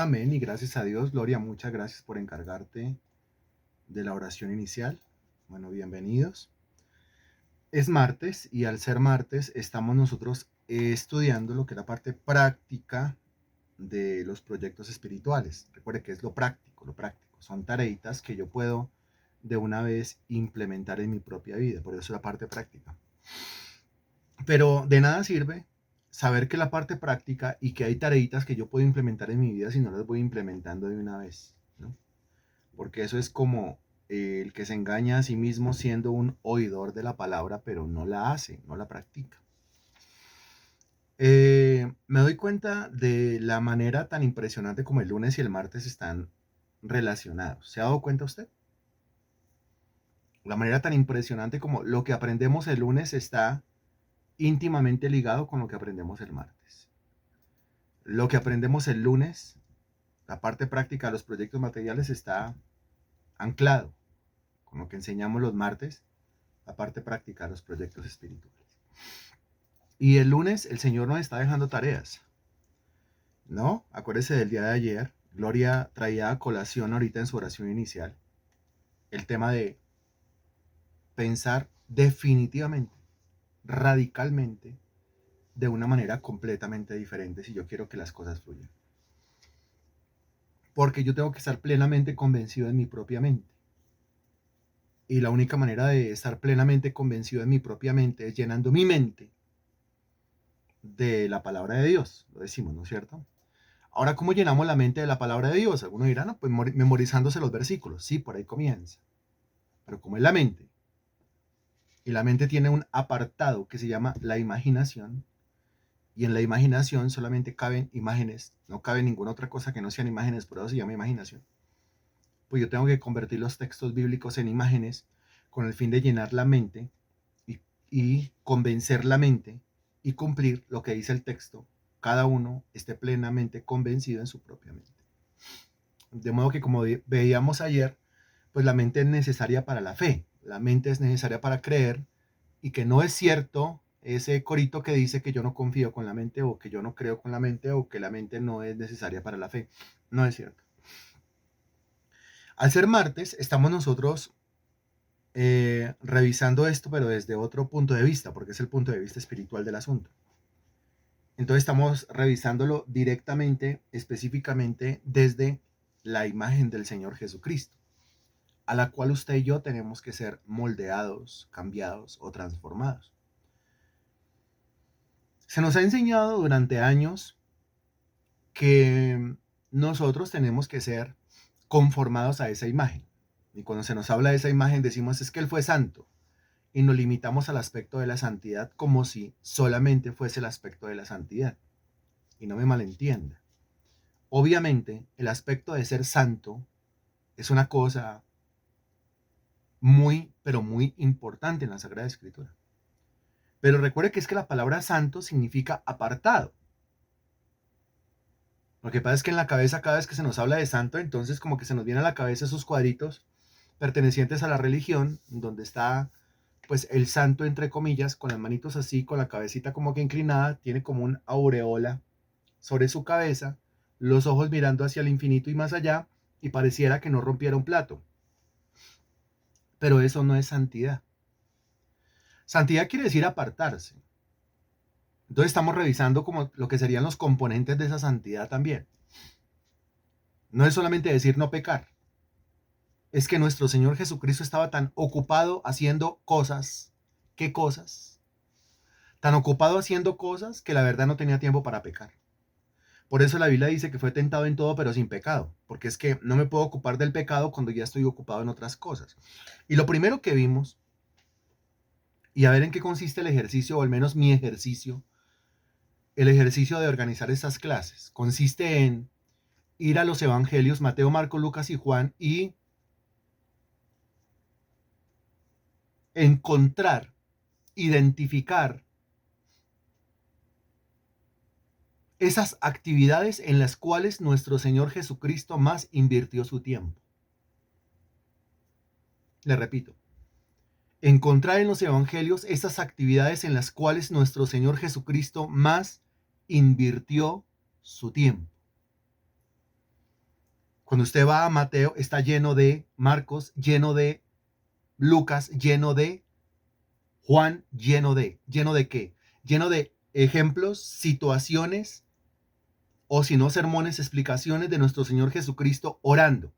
Amén y gracias a Dios. Gloria, muchas gracias por encargarte de la oración inicial. Bueno, bienvenidos. Es martes y al ser martes estamos nosotros estudiando lo que es la parte práctica de los proyectos espirituales. Recuerde que es lo práctico, lo práctico. Son tareitas que yo puedo de una vez implementar en mi propia vida. Por eso es la parte práctica. Pero de nada sirve saber que la parte práctica y que hay tareitas que yo puedo implementar en mi vida si no las voy implementando de una vez, ¿no? Porque eso es como el que se engaña a sí mismo siendo un oidor de la palabra, pero no la hace, no la practica. Me doy cuenta de la manera tan impresionante como el lunes y el martes están relacionados. ¿Se ha dado cuenta usted? La manera tan impresionante como lo que aprendemos el lunes está íntimamente ligado con lo que aprendemos el martes. Lo que aprendemos el lunes, la parte práctica de los proyectos materiales, está anclado con lo que enseñamos los martes, la parte práctica de los proyectos espirituales. Y el lunes el Señor nos está dejando tareas, ¿no? Acuérdese del día de ayer, Gloria traía a colación ahorita en su oración inicial el tema de pensar definitivamente, radicalmente, de una manera completamente diferente si yo quiero que las cosas fluyan. Porque yo tengo que estar plenamente convencido en mi propia mente. Y la única manera de estar plenamente convencido en mi propia mente es llenando mi mente de la palabra de Dios. Lo decimos, ¿no es cierto? Ahora, ¿cómo llenamos la mente de la palabra de Dios? Algunos dirán, no, pues memorizándose los versículos. Sí, por ahí comienza. Pero ¿cómo es la mente? Y la mente tiene un apartado que se llama la imaginación. Y en la imaginación solamente caben imágenes. No cabe ninguna otra cosa que no sean imágenes, por eso se llama imaginación. Pues yo tengo que convertir los textos bíblicos en imágenes con el fin de llenar la mente y convencer la mente y cumplir lo que dice el texto. Cada uno esté plenamente convencido en su propia mente. De modo que, como veíamos ayer, pues la mente es necesaria para la fe. La mente es necesaria para creer y que no es cierto ese corito que dice que yo no confío con la mente o que yo no creo con la mente o que la mente no es necesaria para la fe. No es cierto. Al ser martes, estamos nosotros revisando esto, pero desde otro punto de vista, porque es el punto de vista espiritual del asunto. Entonces estamos revisándolo directamente, específicamente desde la imagen del Señor Jesucristo, a la cual usted y yo tenemos que ser moldeados, cambiados o transformados. Se nos ha enseñado durante años que nosotros tenemos que ser conformados a esa imagen. Y cuando se nos habla de esa imagen decimos es que Él fue santo. Y nos limitamos al aspecto de la santidad como si solamente fuese el aspecto de la santidad. Y no me malentienda. Obviamente, el aspecto de ser santo es una cosa muy, pero muy importante en la Sagrada Escritura. Pero recuerde que es que la palabra santo significa apartado. Lo que pasa es que en la cabeza, cada vez que se nos habla de santo, entonces como que se nos viene a la cabeza esos cuadritos pertenecientes a la religión, donde está pues el santo entre comillas, con las manitos así, con la cabecita como que inclinada, tiene como un aureola sobre su cabeza, los ojos mirando hacia el infinito y más allá, y pareciera que no rompiera un plato. Pero eso no es santidad. Santidad quiere decir apartarse. Entonces estamos revisando como lo que serían los componentes de esa santidad también. No es solamente decir no pecar. Es que nuestro Señor Jesucristo estaba tan ocupado haciendo cosas. ¿Qué cosas? Tan ocupado haciendo cosas que la verdad no tenía tiempo para pecar. Por eso la Biblia dice que fue tentado en todo, pero sin pecado. Porque es que no me puedo ocupar del pecado cuando ya estoy ocupado en otras cosas. Y lo primero que vimos, y a ver en qué consiste el ejercicio, o al menos mi ejercicio, el ejercicio de organizar estas clases, consiste en ir a los evangelios, Mateo, Marcos, Lucas y Juan, y encontrar, identificar esas actividades en las cuales nuestro Señor Jesucristo más invirtió su tiempo. Le repito, encontrar en los evangelios esas actividades en las cuales nuestro Señor Jesucristo más invirtió su tiempo. Cuando usted va a Mateo, está lleno de Marcos, lleno de Lucas, lleno de Juan, ¿lleno de qué? Lleno de ejemplos, situaciones, o si no, sermones, explicaciones de nuestro Señor Jesucristo orando.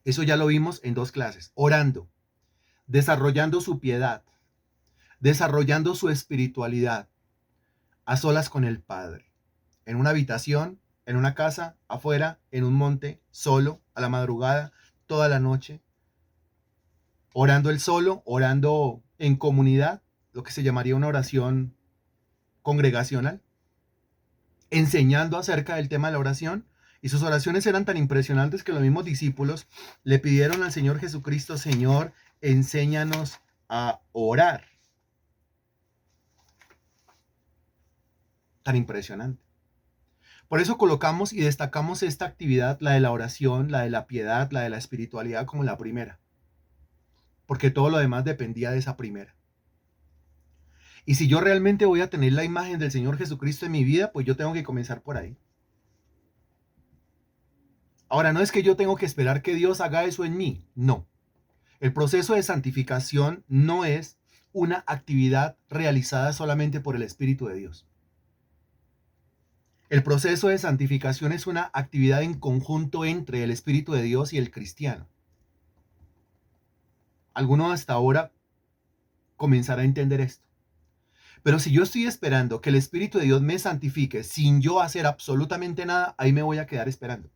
Eso ya lo vimos en 2 clases. Orando, desarrollando su piedad, desarrollando su espiritualidad, a solas con el Padre, en una habitación, en una casa, afuera, en un monte, solo, a la madrugada, toda la noche, orando él solo, orando en comunidad, lo que se llamaría una oración congregacional, enseñando acerca del tema de la oración. Y sus oraciones eran tan impresionantes que los mismos discípulos le pidieron al Señor Jesucristo: Señor, enséñanos a orar. Tan impresionante. Por eso colocamos y destacamos esta actividad, la de la oración, la de la piedad, la de la espiritualidad, como la primera, porque todo lo demás dependía de esa primera. Y si yo realmente voy a tener la imagen del Señor Jesucristo en mi vida, pues yo tengo que comenzar por ahí. Ahora, no es que yo tengo que esperar que Dios haga eso en mí, no. El proceso de santificación no es una actividad realizada solamente por el Espíritu de Dios. El proceso de santificación es una actividad en conjunto entre el Espíritu de Dios y el cristiano. Alguno hasta ahora comenzará a entender esto. Pero si yo estoy esperando que el Espíritu de Dios me santifique sin yo hacer absolutamente nada, ahí me voy a quedar esperando.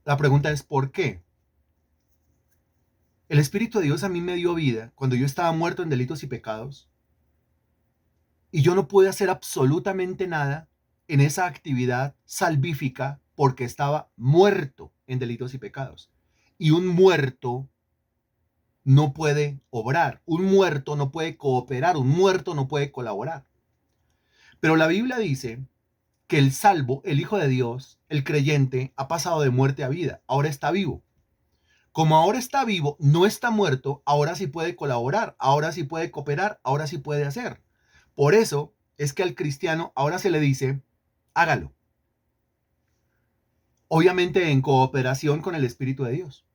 La pregunta es, ¿por qué? El Espíritu de Dios a mí me dio vida cuando yo estaba muerto en delitos y pecados, y yo no pude hacer absolutamente nada en esa actividad salvífica porque estaba muerto en delitos y pecados. Y un muerto no puede obrar, un muerto no puede cooperar, un muerto no puede colaborar. Pero la Biblia dice que el salvo, el Hijo de Dios, el creyente, ha pasado de muerte a vida, ahora está vivo. Como ahora está vivo, no está muerto, ahora sí puede colaborar, ahora sí puede cooperar, ahora sí puede hacer. Por eso es que al cristiano ahora se le dice, hágalo. Obviamente en cooperación con el Espíritu de Dios.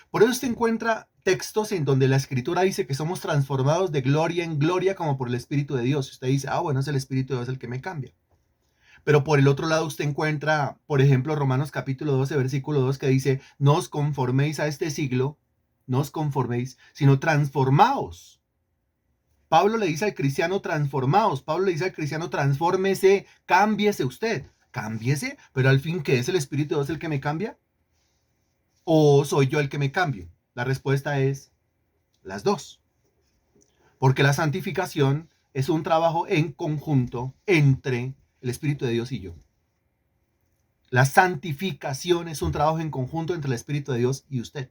Por eso usted encuentra textos en donde la Escritura dice que somos transformados de gloria en gloria como por el Espíritu de Dios. Usted dice, bueno, es el Espíritu de Dios el que me cambia. Pero por el otro lado usted encuentra, por ejemplo, Romanos capítulo 12, versículo 2, que dice, no os conforméis a este siglo, no os conforméis, sino transformaos. Pablo le dice al cristiano, transformaos. Pablo le dice al cristiano, transfórmese, cámbiese usted. Cámbiese, pero al fin, ¿qué es el Espíritu de Dios el que me cambia? ¿O soy yo el que me cambio? La respuesta es las dos. Porque la santificación es un trabajo en conjunto entre el Espíritu de Dios y yo. La santificación es un trabajo en conjunto entre el Espíritu de Dios y usted.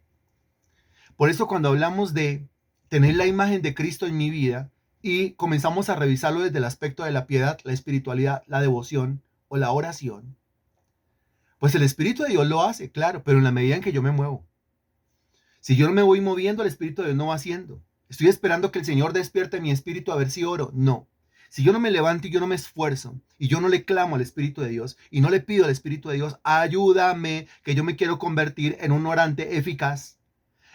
Por eso cuando hablamos de tener la imagen de Cristo en mi vida y comenzamos a revisarlo desde el aspecto de la piedad, la espiritualidad, la devoción o la oración, pues el Espíritu de Dios lo hace, claro, pero en la medida en que yo me muevo. Si yo no me voy moviendo, el Espíritu de Dios no va haciendo. Estoy esperando que el Señor despierte mi espíritu a ver si oro. No. Si yo no me levanto y yo no me esfuerzo y yo no le clamo al Espíritu de Dios y no le pido al Espíritu de Dios, ayúdame, que yo me quiero convertir en un orante eficaz,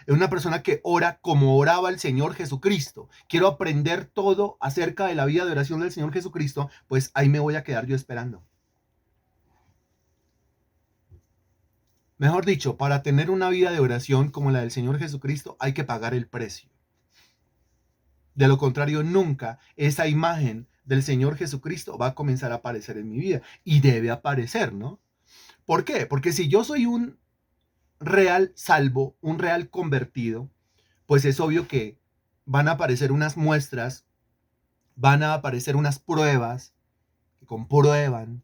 en una persona que ora como oraba el Señor Jesucristo. Quiero aprender todo acerca de la vida de oración del Señor Jesucristo, pues ahí me voy a quedar yo esperando. Mejor dicho, para tener una vida de oración como la del Señor Jesucristo hay que pagar el precio. De lo contrario, nunca esa imagen del Señor Jesucristo va a comenzar a aparecer en mi vida. Y debe aparecer, ¿no? ¿Por qué? Porque si yo soy un real salvo, un real convertido, pues es obvio que van a aparecer unas muestras, van a aparecer unas pruebas que comprueban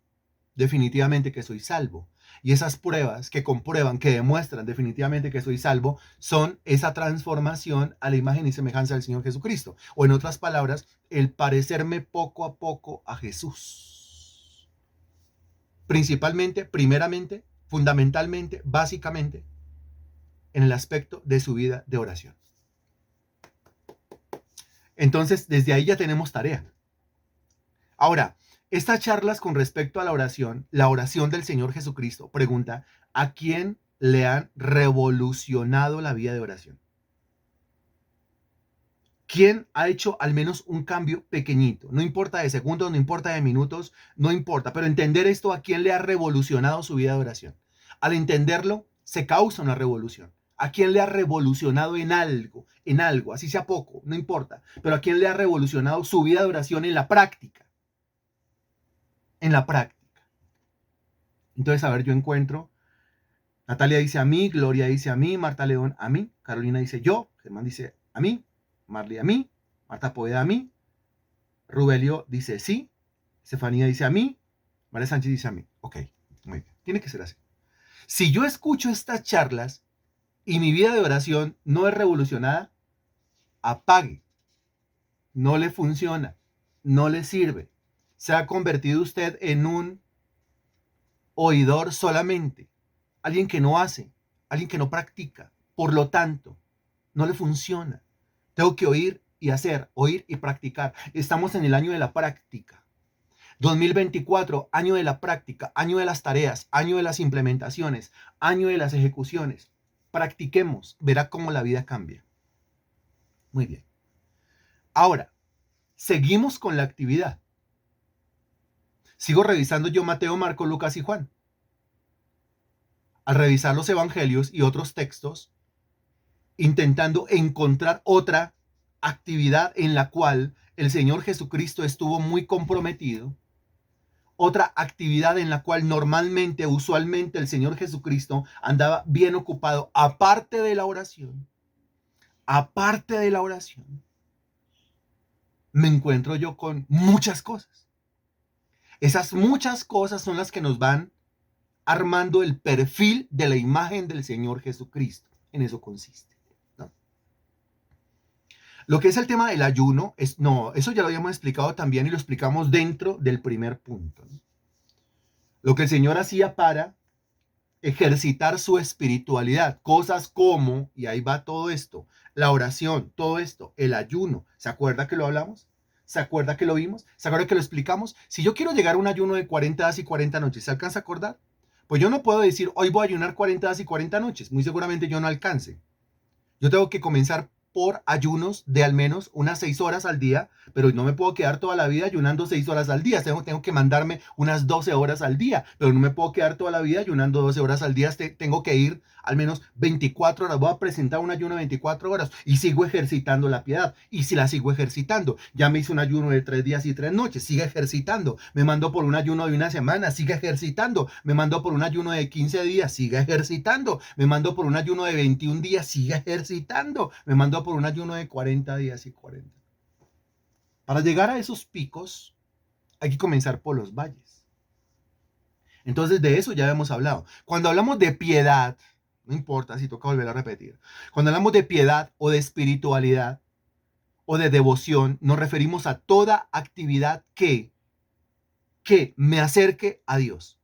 definitivamente que soy salvo. Y esas pruebas que comprueban, que demuestran definitivamente que soy salvo, son esa transformación a la imagen y semejanza del Señor Jesucristo. O en otras palabras, el parecerme poco a poco a Jesús. Principalmente, primeramente, fundamentalmente, básicamente, en el aspecto de su vida de oración. Entonces, desde ahí ya tenemos tarea. Ahora, Estas charlas con respecto a la oración del Señor Jesucristo, pregunta, ¿a quién le han revolucionado la vida de oración? ¿Quién ha hecho al menos un cambio pequeñito? No importa de segundos, no importa de minutos, no importa, pero entender esto, ¿a quién le ha revolucionado su vida de oración? Al entenderlo, se causa una revolución. ¿A quién le ha revolucionado en algo, así sea poco, no importa, pero a quién le ha revolucionado su vida de oración en la práctica? En la práctica. Entonces, a ver, yo encuentro, Natalia dice a mí, Gloria dice a mí, Marta León a mí, Carolina dice yo, Germán dice a mí, Marley a mí, Marta Poveda a mí, Rubelio dice sí, Estefanía dice a mí, María Sánchez dice a mí. Ok, muy bien, tiene que ser así. Si yo escucho estas charlas y mi vida de oración no es revolucionada, apague, no le funciona, no le sirve. Se ha convertido usted en un oidor solamente, alguien que no hace, alguien que no practica. Por lo tanto, no le funciona. Tengo que oír y practicar. Estamos en el año de la práctica. 2024, año de la práctica, año de las tareas, año de las implementaciones, año de las ejecuciones. Practiquemos, verá cómo la vida cambia. Muy bien. Ahora, seguimos con la actividad. Sigo revisando yo Mateo, Marcos, Lucas y Juan. Al revisar los evangelios y otros textos, intentando encontrar otra actividad en la cual el Señor Jesucristo estuvo muy comprometido, otra actividad en la cual normalmente, usualmente el Señor Jesucristo andaba bien ocupado, aparte de la oración, me encuentro yo con muchas cosas. Esas muchas cosas son las que nos van armando el perfil de la imagen del Señor Jesucristo. En eso consiste, ¿no? Lo que es el tema del ayuno, eso ya lo habíamos explicado también y lo explicamos dentro del primer punto, ¿no? Lo que el Señor hacía para ejercitar su espiritualidad, cosas como, y ahí va todo esto, la oración, todo esto, el ayuno. ¿Se acuerda que lo hablamos? ¿Se acuerda que lo vimos? ¿Se acuerda que lo explicamos? Si yo quiero llegar a un ayuno de 40 días y 40 noches, ¿se alcanza a acordar? Pues yo no puedo decir, hoy voy a ayunar 40 días y 40 noches. Muy seguramente yo no alcance. Yo tengo que comenzar por ayunos de al menos unas 6 horas al día, pero no me puedo quedar toda la vida ayunando 6 horas al día. Tengo que mandarme unas 12 horas al día, pero no me puedo quedar toda la vida ayunando 12 horas al día. Tengo que ir al menos 24 horas. Voy a presentar un ayuno de 24 horas y sigo ejercitando la piedad. Y si la sigo ejercitando, ya me hice un ayuno de 3 días y 3 noches, sigue ejercitando. Me mando por un ayuno de una semana, sigue ejercitando. Me mando por un ayuno de 15 días, sigue ejercitando. Me mando por un ayuno de 21 días, sigue ejercitando. Me mando por un ayuno de 40 días y 40. Para llegar a esos picos, hay que comenzar por los valles. Entonces, de eso ya hemos hablado. Cuando hablamos de piedad, no importa si toca volver a repetir, cuando hablamos de piedad o de espiritualidad o de devoción, nos referimos a toda actividad que me acerque a Dios,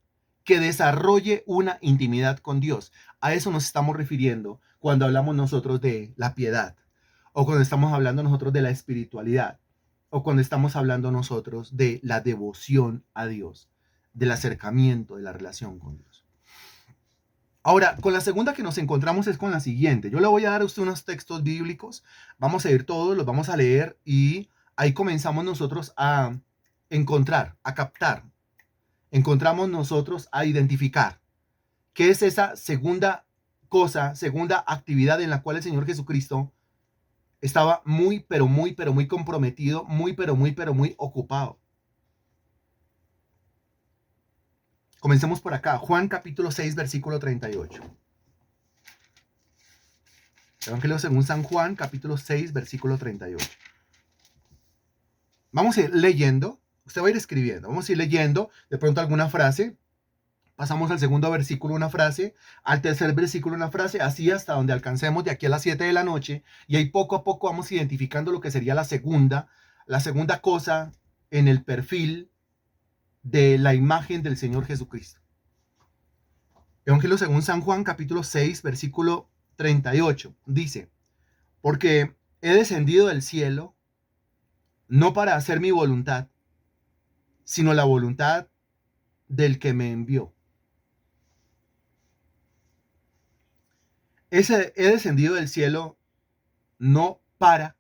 que desarrolle una intimidad con Dios. A eso nos estamos refiriendo cuando hablamos nosotros de la piedad, o cuando estamos hablando nosotros de la espiritualidad, o cuando estamos hablando nosotros de la devoción a Dios, del acercamiento, de la relación con Dios. Ahora, con la segunda que nos encontramos es con la siguiente. Yo le voy a dar a usted unos textos bíblicos, vamos a ir todos, los vamos a leer y ahí comenzamos nosotros a encontrar, a captar. Encontramos nosotros a identificar qué es esa segunda cosa, segunda actividad en la cual el Señor Jesucristo estaba muy, pero muy comprometido, muy ocupado. Comencemos por acá. Juan capítulo 6, versículo 38. Evangelio según San Juan, capítulo 6, versículo 38. Vamos a ir leyendo. Usted va a ir escribiendo. Vamos a ir leyendo de pronto alguna frase. Pasamos al segundo versículo una frase, al tercer versículo una frase, así hasta donde alcancemos de aquí a las 7 de la noche. Y ahí poco a poco vamos identificando lo que sería la segunda cosa en el perfil de la imagen del Señor Jesucristo. Evangelio según San Juan, capítulo 6, versículo 38. Dice, porque he descendido del cielo no para hacer mi voluntad, sino la voluntad del que me envió. He descendido del cielo no para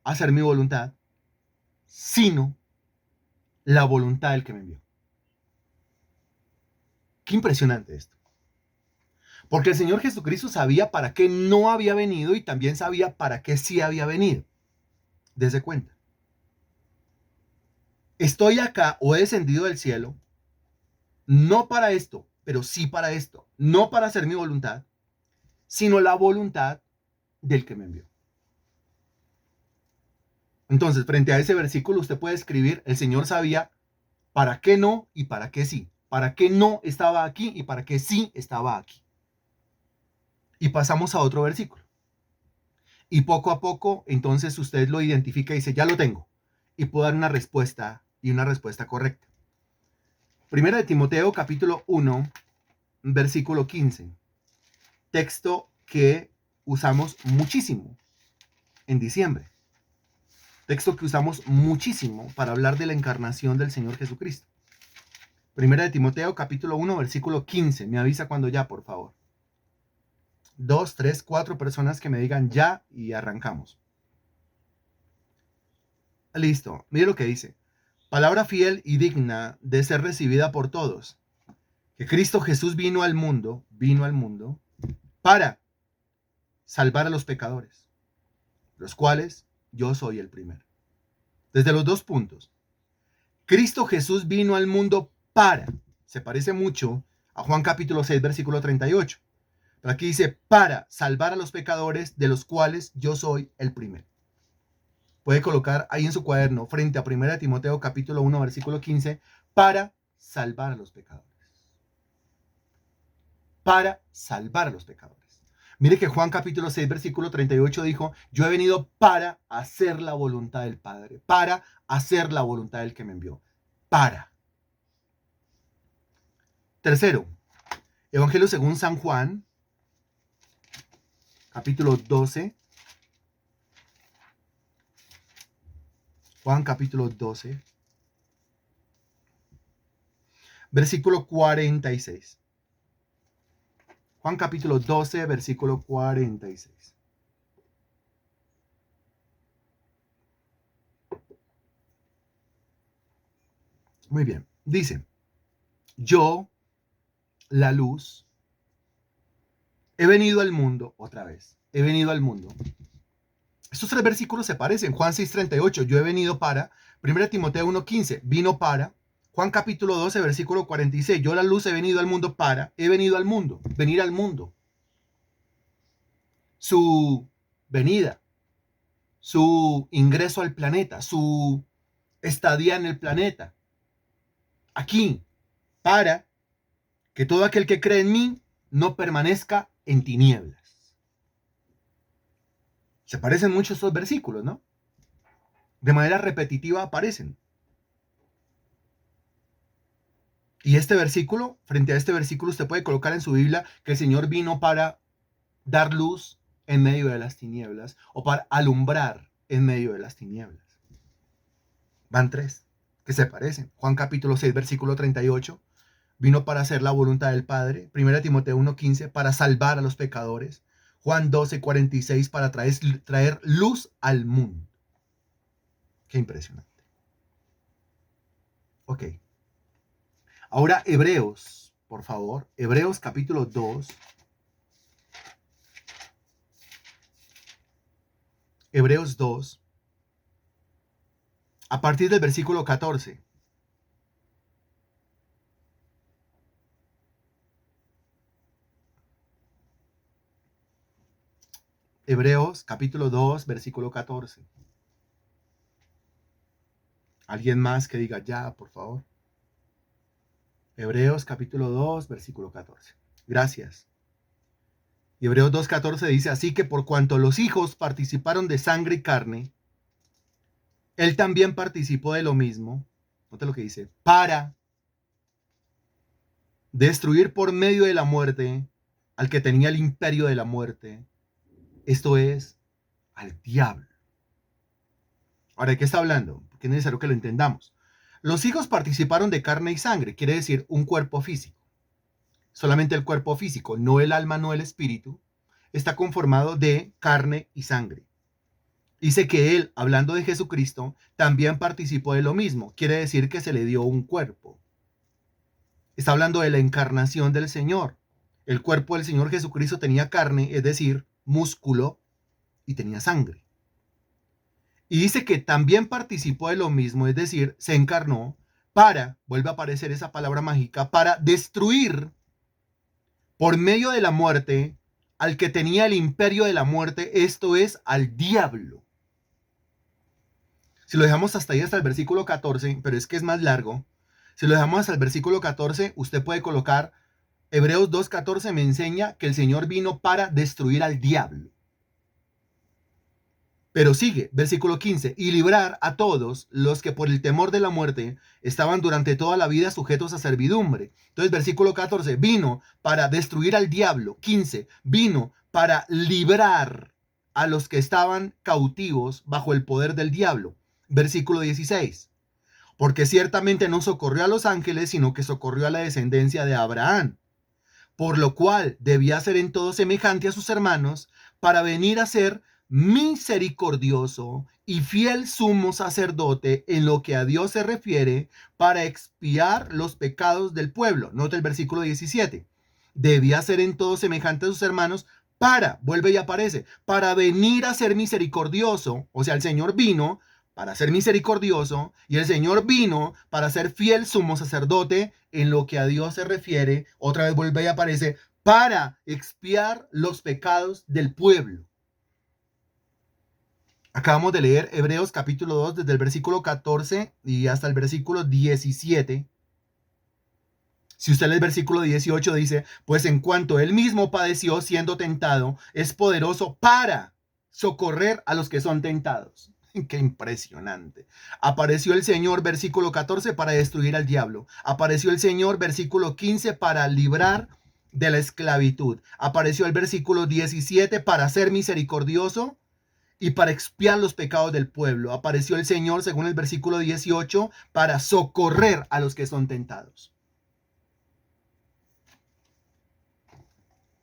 hacer mi voluntad, sino la voluntad del que me envió. Qué impresionante esto. Porque el Señor Jesucristo sabía para qué no había venido y también sabía para qué sí había venido. Dese cuenta. Estoy acá o he descendido del cielo, no para esto, pero sí para esto. No para hacer mi voluntad, sino la voluntad del que me envió. Entonces, frente a ese versículo, usted puede escribir, el Señor sabía para qué no y para qué sí. Para qué no estaba aquí y para qué sí estaba aquí. Y pasamos a otro versículo. Y poco a poco, entonces usted lo identifica y dice, ya lo tengo. Y puedo dar una respuesta y una respuesta correcta. Primera de Timoteo, capítulo 1, versículo 15. Texto que usamos muchísimo en diciembre. Texto que usamos muchísimo para hablar de la encarnación del Señor Jesucristo. Primera de Timoteo, capítulo 1, versículo 15. Me avisa cuando ya, por favor. 2, 3, 4 personas que me digan ya y arrancamos. Listo. Mire lo que dice. Palabra fiel y digna de ser recibida por todos. Que Cristo Jesús vino al mundo para salvar a los pecadores, los cuales yo soy el primero. Desde los dos puntos. Cristo Jesús vino al mundo para. Se parece mucho a Juan capítulo 6, versículo 38. Pero aquí dice para salvar a los pecadores, de los cuales yo soy el primero. Puede colocar ahí en su cuaderno, frente a 1 Timoteo capítulo 1, versículo 15, para salvar a los pecadores. Para salvar a los pecadores. Mire que Juan capítulo 6, versículo 38 dijo, yo he venido para hacer la voluntad del Padre, para hacer la voluntad del que me envió. Para. Tercero, Evangelio según San Juan, capítulo 12. Juan capítulo 12, versículo 46. Juan capítulo 12, versículo 46. Muy bien. Dice, yo, la luz, he venido al mundo, otra vez, he venido al mundo. Estos tres versículos se parecen. Juan 6:38, yo he venido para. 1 Timoteo 1:15, vino para. Juan capítulo 12, versículo 46, yo la luz he venido al mundo para. He venido al mundo, venir al mundo. Su venida, su ingreso al planeta, su estadía en el planeta. Aquí, para que todo aquel que cree en mí no permanezca en tinieblas. Se parecen mucho estos versículos, ¿no? De manera repetitiva aparecen. Y este versículo, frente a este versículo, usted puede colocar en su Biblia que el Señor vino para dar luz en medio de las tinieblas o para alumbrar en medio de las tinieblas. Van tres que se parecen. Juan capítulo 6, versículo 38, vino para hacer la voluntad del Padre. 1 Timoteo 1:15, para salvar a los pecadores. Juan 12:46, para traer luz al mundo. Qué impresionante. Ok. Ahora Hebreos, por favor. Hebreos capítulo 2. Hebreos 2. A partir del versículo 14. Hebreos capítulo 2, versículo 14. ¿Alguien más que diga ya, por favor? Hebreos capítulo 2, versículo 14. Gracias. Y Hebreos 2:14 dice, así que por cuanto los hijos participaron de sangre y carne, él también participó de lo mismo. Nota lo que dice, para destruir por medio de la muerte al que tenía el imperio de la muerte, esto es, al diablo. Ahora, ¿de qué está hablando? Porque es necesario que lo entendamos. Los hijos participaron de carne y sangre, quiere decir un cuerpo físico. Solamente el cuerpo físico, no el alma, no el espíritu, está conformado de carne y sangre. Dice que él, hablando de Jesucristo, también participó de lo mismo. Quiere decir que se le dio un cuerpo. Está hablando de la encarnación del Señor. El cuerpo del Señor Jesucristo tenía carne, es decir, músculo, y tenía sangre. Y dice que también participó de lo mismo, es decir, se encarnó para, vuelve a aparecer esa palabra mágica, para destruir por medio de la muerte al que tenía el imperio de la muerte, esto es, al diablo. Si lo dejamos hasta ahí, hasta el versículo 14, pero es que es más largo, si lo dejamos hasta el versículo 14, usted puede colocar, Hebreos 2:14 me enseña que el Señor vino para destruir al diablo. Pero sigue, versículo 15, y librar a todos los que por el temor de la muerte estaban durante toda la vida sujetos a servidumbre. Entonces, versículo 14, vino para destruir al diablo. 15, vino para librar a los que estaban cautivos bajo el poder del diablo. Versículo 16, porque ciertamente no socorrió a los ángeles, sino que socorrió a la descendencia de Abraham, por lo cual debía ser en todo semejante a sus hermanos, para venir a ser misericordioso y fiel sumo sacerdote en lo que a Dios se refiere, para expiar los pecados del pueblo. Nota el versículo 17. Debía ser en todo semejante a sus hermanos para, vuelve y aparece, para venir a ser misericordioso. O sea, el Señor vino para ser misericordioso y el Señor vino para ser fiel sumo sacerdote en lo que a Dios se refiere. Otra vez vuelve y aparece, para expiar los pecados del pueblo. Acabamos de leer Hebreos capítulo 2 desde el versículo 14 y hasta el versículo 17. Si usted lee el versículo 18 dice, pues en cuanto él mismo padeció siendo tentado, es poderoso para socorrer a los que son tentados. Qué impresionante. Apareció el Señor, versículo 14, para destruir al diablo. Apareció el Señor, versículo 15, para librar de la esclavitud. Apareció el versículo 17 para ser misericordioso y para expiar los pecados del pueblo. Apareció el Señor, según el versículo 18, para socorrer a los que son tentados.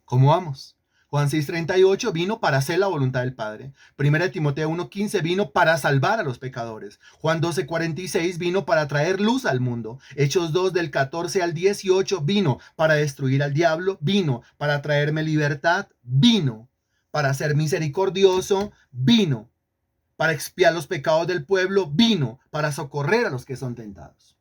¿Cómo vamos? Juan 6:38 vino para hacer la voluntad del Padre. Primera de Timoteo 1:15 vino para salvar a los pecadores. Juan 12:46 vino para traer luz al mundo. Hechos 2 del 14 al 18 vino para destruir al diablo. Vino para traerme libertad. Vino para ser misericordioso. Vino para expiar los pecados del pueblo. Vino para socorrer a los que son tentados.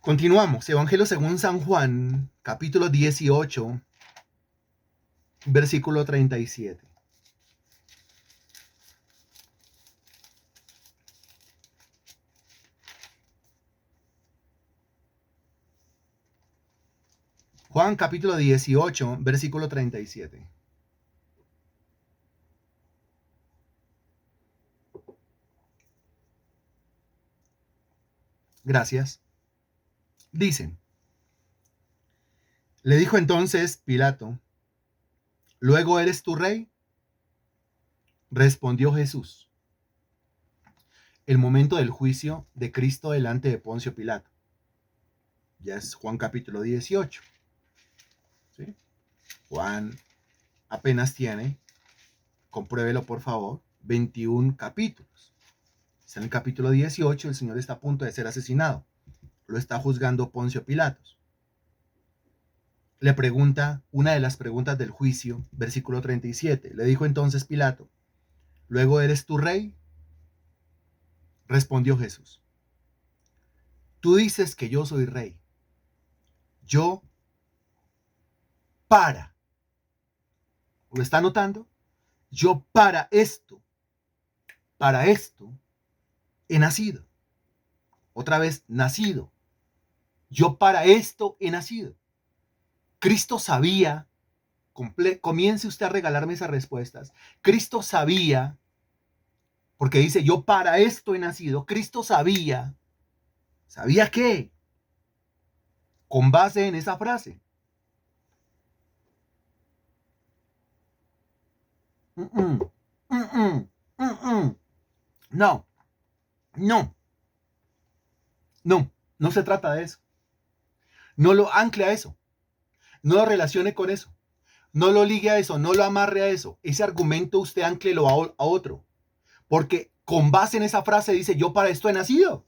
Continuamos. Evangelio según San Juan, capítulo 18, versículo 37. Juan capítulo 18, versículo 37. Gracias. Dicen, le dijo entonces Pilato, ¿luego eres tu rey? Respondió Jesús. El momento del juicio de Cristo delante de Poncio Pilato. Ya es Juan capítulo 18. ¿Sí? Juan apenas tiene, compruébelo por favor, 21 capítulos. Está en el capítulo 18, el Señor está a punto de ser asesinado. Lo está juzgando Poncio Pilatos. Le pregunta, una de las preguntas del juicio, versículo 37. Le dijo entonces Pilato, ¿luego eres tu rey? Respondió Jesús, tú dices que yo soy rey. Yo para. ¿Lo está notando? Yo para esto he nacido. Otra vez, nacido. Yo para esto he nacido. Cristo sabía, comience usted a regalarme esas respuestas. Cristo sabía, porque dice, yo para esto he nacido. Cristo sabía. ¿Sabía qué? Con base en esa frase. mm, mm, mm. No, no, no, no se trata de eso. No lo ancle a eso, no lo relacione con eso, no lo ligue a eso, no lo amarre a eso. Ese argumento usted anclelo a otro, porque con base en esa frase dice, yo para esto he nacido.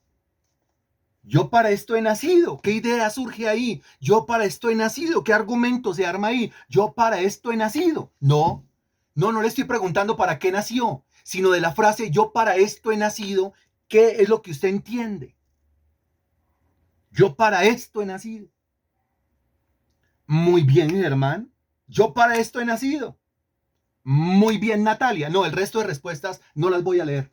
Yo para esto he nacido. ¿Qué idea surge ahí? Yo para esto he nacido. ¿Qué argumento se arma ahí? Yo para esto he nacido. No, no le estoy preguntando para qué nació, sino de la frase yo para esto he nacido. ¿Qué es lo que usted entiende? Yo para esto he nacido. Muy bien, Germán. Yo para esto he nacido. Muy bien, Natalia. No, el resto de respuestas no las voy a leer.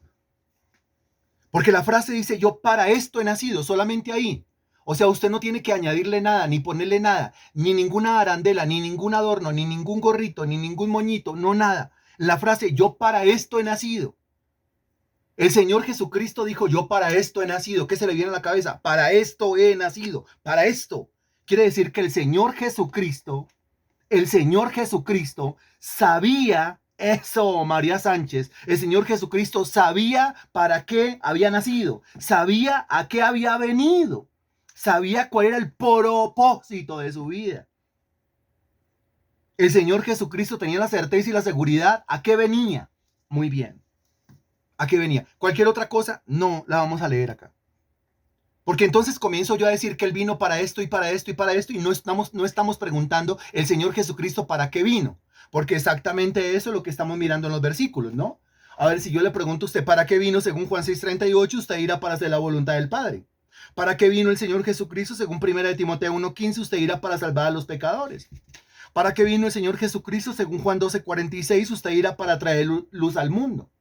Porque la frase dice, yo para esto he nacido, solamente ahí. O sea, usted no tiene que añadirle nada, ni ponerle nada, ni ninguna arandela, ni ningún adorno, ni ningún gorrito, ni ningún moñito, no nada. La frase, yo para esto he nacido. El Señor Jesucristo dijo, yo para esto he nacido. ¿Qué se le viene a la cabeza? Para esto he nacido, para esto. Quiere decir que el Señor Jesucristo sabía eso, María Sánchez. El Señor Jesucristo sabía para qué había nacido, sabía a qué había venido, sabía cuál era el propósito de su vida. El Señor Jesucristo tenía la certeza y la seguridad a qué venía. Muy bien. ¿A qué venía? Cualquier otra cosa no la vamos a leer acá. Porque entonces comienzo yo a decir que Él vino para esto y para esto y para esto y no estamos preguntando el Señor Jesucristo para qué vino. Porque exactamente eso es lo que estamos mirando en los versículos, ¿no? A ver, si yo le pregunto a usted para qué vino según Juan 6:38, usted irá para hacer la voluntad del Padre. ¿Para qué vino el Señor Jesucristo según 1 Timoteo 1:15? Usted irá para salvar a los pecadores. ¿Para qué vino el Señor Jesucristo según Juan 12:46? Usted irá para traer luz al mundo.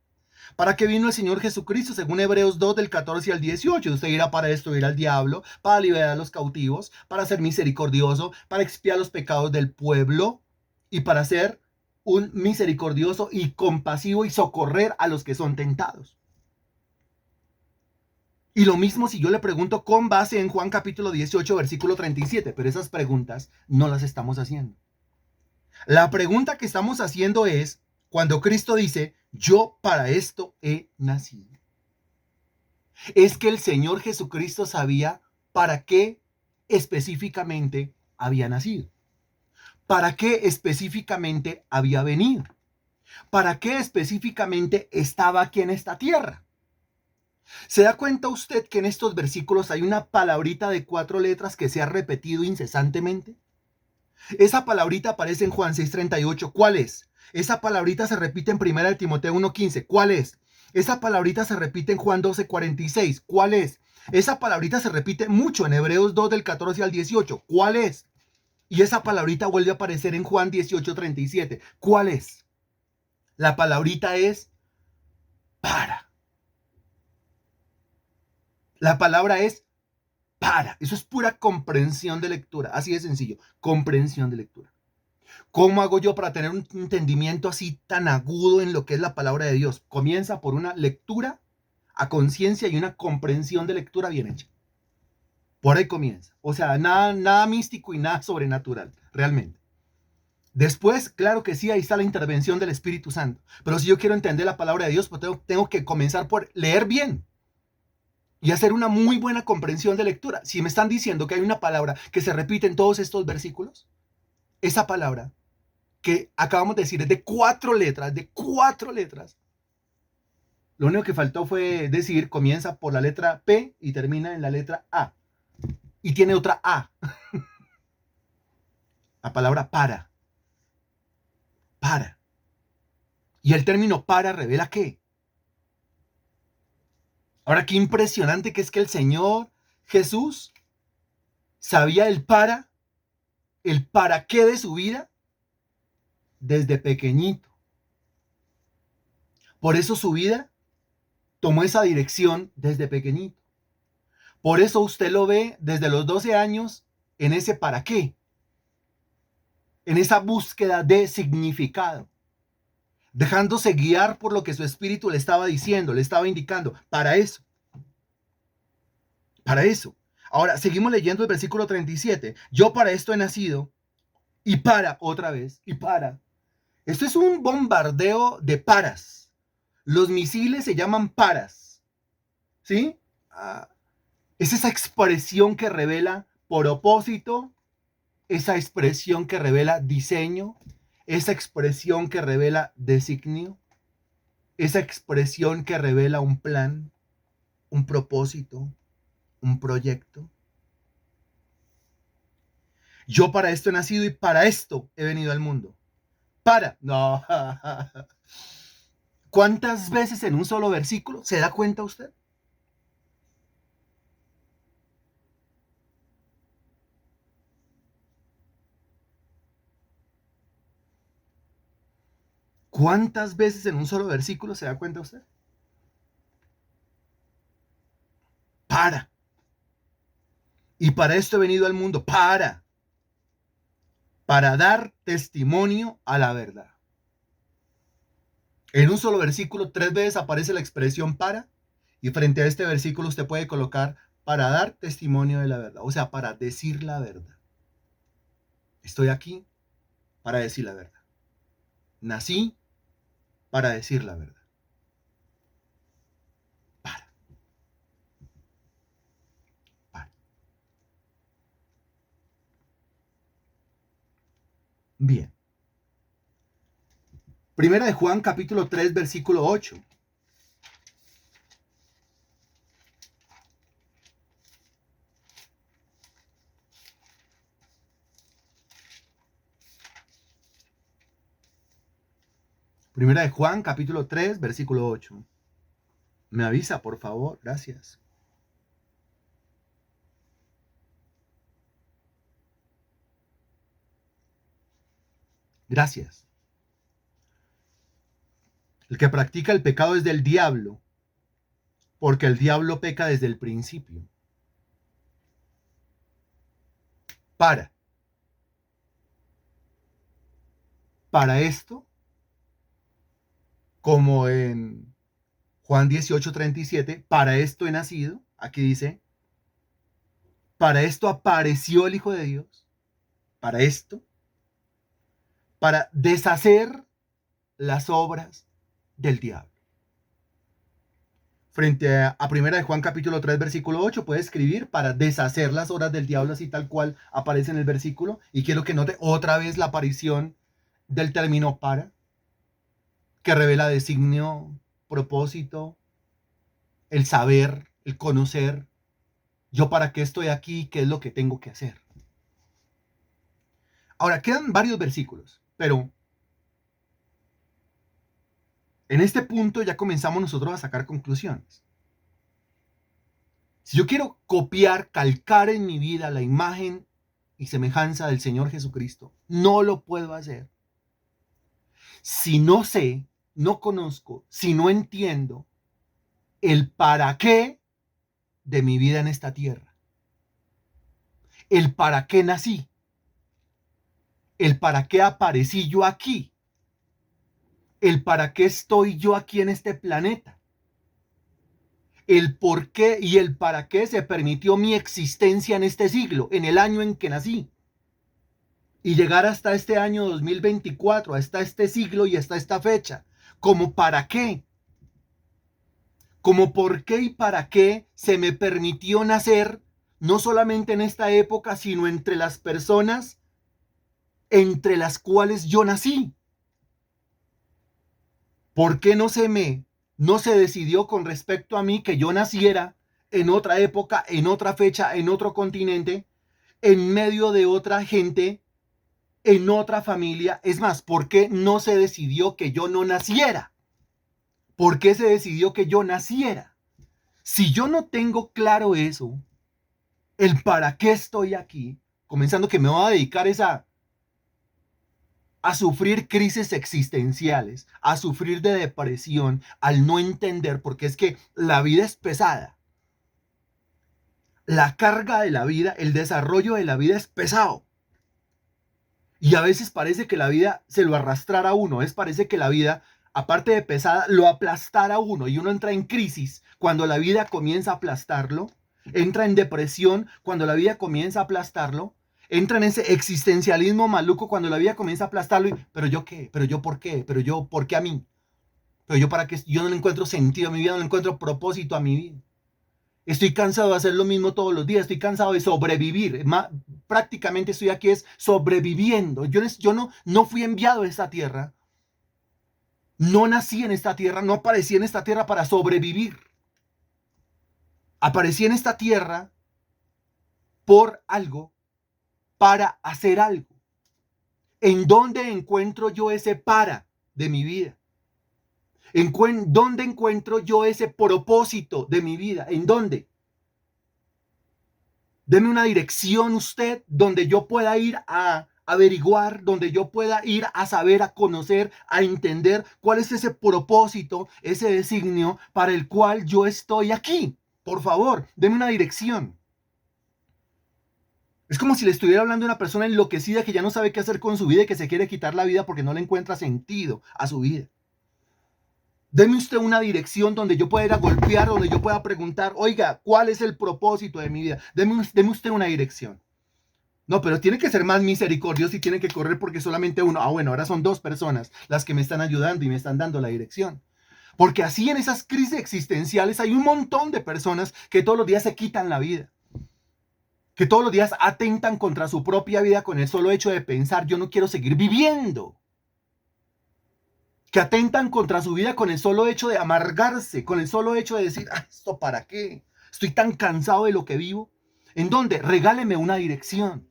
¿Para qué vino el Señor Jesucristo? Según Hebreos 2 del 14 al 18. Usted irá para destruir al diablo, para liberar a los cautivos, para ser misericordioso, para expiar los pecados del pueblo y para ser un misericordioso y compasivo y socorrer a los que son tentados. Y lo mismo si yo le pregunto con base en Juan capítulo 18, versículo 37, pero esas preguntas no las estamos haciendo. La pregunta que estamos haciendo es cuando Cristo dice, yo para esto he nacido. Es que el Señor Jesucristo sabía para qué específicamente había nacido. ¿Para qué específicamente había venido? ¿Para qué específicamente estaba aquí en esta tierra? ¿Se da cuenta usted que en estos versículos hay una palabrita de 4 letras que se ha repetido incesantemente? Esa palabrita aparece en Juan 6:38. ¿Cuál es? Esa palabrita se repite en 1 Timoteo 1:15. ¿Cuál es? Esa palabrita se repite en Juan 12:46. ¿Cuál es? Esa palabrita se repite mucho en Hebreos 2 del 14 al 18. ¿Cuál es? Y esa palabrita vuelve a aparecer en Juan 18:37. ¿Cuál es? La palabrita es para. La palabra es para. Eso es pura comprensión de lectura. Así de sencillo. Comprensión de lectura. ¿Cómo hago yo para tener un entendimiento así tan agudo en lo que es la palabra de Dios? Comienza por una lectura a conciencia y una comprensión de lectura bien hecha. Por ahí comienza. O sea, nada místico y nada sobrenatural, realmente. Después, claro que sí, ahí está la intervención del Espíritu Santo. Pero si yo quiero entender la palabra de Dios, pues tengo que comenzar por leer bien y hacer una muy buena comprensión de lectura. Si me están diciendo que hay una palabra que se repite en todos estos versículos, esa palabra que acabamos de decir es de 4 letras, de 4 letras. Lo único que faltó fue decir, comienza por la letra P y termina en la letra A. Y tiene otra A. La palabra para. Para. Y el término para revela qué. Ahora, qué impresionante que es que el Señor Jesús sabía el para qué de su vida desde pequeñito. Por eso su vida tomó esa dirección desde pequeñito. Por eso usted lo ve desde los 12 años en ese para qué, en esa búsqueda de significado, dejándose guiar por lo que su espíritu le estaba diciendo, le estaba indicando, para eso, para eso. Ahora, seguimos leyendo el versículo 37. Yo para esto he nacido y para, otra vez, y para. Esto es un bombardeo de paras. Los misiles se llaman paras. ¿Sí? Es esa expresión que revela propósito, esa expresión que revela diseño, esa expresión que revela designio, esa expresión que revela un plan, un propósito, un proyecto. Yo para esto he nacido y para esto he venido al mundo. No. ¿Cuántas veces en un solo versículo? ¿Se da cuenta usted? ¿Cuántas veces en un solo versículo se da cuenta usted? Para. Y para esto he venido al mundo. Para dar testimonio a la verdad. En un solo versículo 3 veces aparece la expresión para, y frente a este versículo usted puede colocar para dar testimonio de la verdad, o sea, para decir la verdad. Estoy aquí para decir la verdad. Nací para decir la verdad. Para. Bien. Primera de Juan, capítulo 3, versículo 8. Primera de Juan, capítulo 3, versículo 8. Me avisa, por favor. Gracias. Gracias. El que practica el pecado es del diablo, porque el diablo peca desde el principio. Para esto, como en Juan 18:37, para esto he nacido, aquí dice, para esto apareció el Hijo de Dios, para esto, para deshacer las obras del diablo. Frente a primera de Juan capítulo 3 versículo 8 puede escribir para deshacer las obras del diablo, así tal cual aparece en el versículo, y quiero que note otra vez la aparición del término para, que revela designio, propósito, el saber, el conocer, yo para qué estoy aquí, qué es lo que tengo que hacer. Ahora, quedan varios versículos, pero en este punto ya comenzamos nosotros a sacar conclusiones. Si yo quiero copiar, calcar en mi vida la imagen y semejanza del Señor Jesucristo, no lo puedo hacer. Si no sé, no conozco, si no entiendo el para qué de mi vida en esta tierra, el para qué nací, el para qué aparecí yo aquí, el para qué estoy yo aquí en este planeta, el por qué y el para qué se permitió mi existencia en este siglo, en el año en que nací, y llegar hasta este año 2024, hasta este siglo y hasta esta fecha, como para qué, como por qué y para qué se me permitió nacer, no solamente en esta época, sino entre las personas entre las cuales yo nací. ¿Por qué no se decidió con respecto a mí que yo naciera en otra época, en otra fecha, en otro continente, en medio de otra gente, en otra familia? Es más, ¿por qué no se decidió que yo no naciera? ¿Por qué se decidió que yo naciera? Si yo no tengo claro eso, el para qué estoy aquí, comenzando que me voy a dedicar a sufrir crisis existenciales, a sufrir de depresión, al no entender, porque es que la vida es pesada. La carga de la vida, el desarrollo de la vida es pesado. Y a veces parece que la vida se lo arrastrara a uno, parece que la vida, aparte de pesada, lo aplastara a uno y uno entra en crisis cuando la vida comienza a aplastarlo, entra en depresión cuando la vida comienza a aplastarlo, entra en ese existencialismo maluco cuando la vida comienza a aplastarlo. Pero yo qué, pero yo por qué, pero yo por qué a mí, pero yo para qué, yo no le encuentro sentido a mi vida, no le encuentro propósito a mi vida. Estoy cansado de hacer lo mismo todos los días, estoy cansado de sobrevivir. Prácticamente estoy aquí es sobreviviendo. Yo no fui enviado a esta tierra, no nací en esta tierra, no aparecí en esta tierra para sobrevivir. Aparecí en esta tierra por algo, para hacer algo. ¿En dónde encuentro yo ese para de mi vida? ¿Dónde encuentro yo ese propósito de mi vida? ¿En dónde? Deme una dirección usted donde yo pueda ir a averiguar, donde yo pueda ir a saber, a conocer, a entender cuál es ese propósito, ese designio para el cual yo estoy aquí. Por favor, deme una dirección. Es como si le estuviera hablando a una persona enloquecida que ya no sabe qué hacer con su vida y que se quiere quitar la vida porque no le encuentra sentido a su vida. Deme usted una dirección donde yo pueda ir a golpear, donde yo pueda preguntar, oiga, ¿cuál es el propósito de mi vida? Deme usted una dirección. No, pero tiene que ser más misericordioso y tiene que correr porque solamente uno. Bueno, ahora son dos personas las que me están ayudando y me están dando la dirección. Porque así en esas crisis existenciales hay un montón de personas que todos los días se quitan la vida. Que todos los días atentan contra su propia vida con el solo hecho de pensar, yo no quiero seguir viviendo. Que atentan contra su vida con el solo hecho de amargarse, con el solo hecho de decir, ¿esto para qué? Estoy tan cansado de lo que vivo. ¿En dónde? Regáleme una dirección.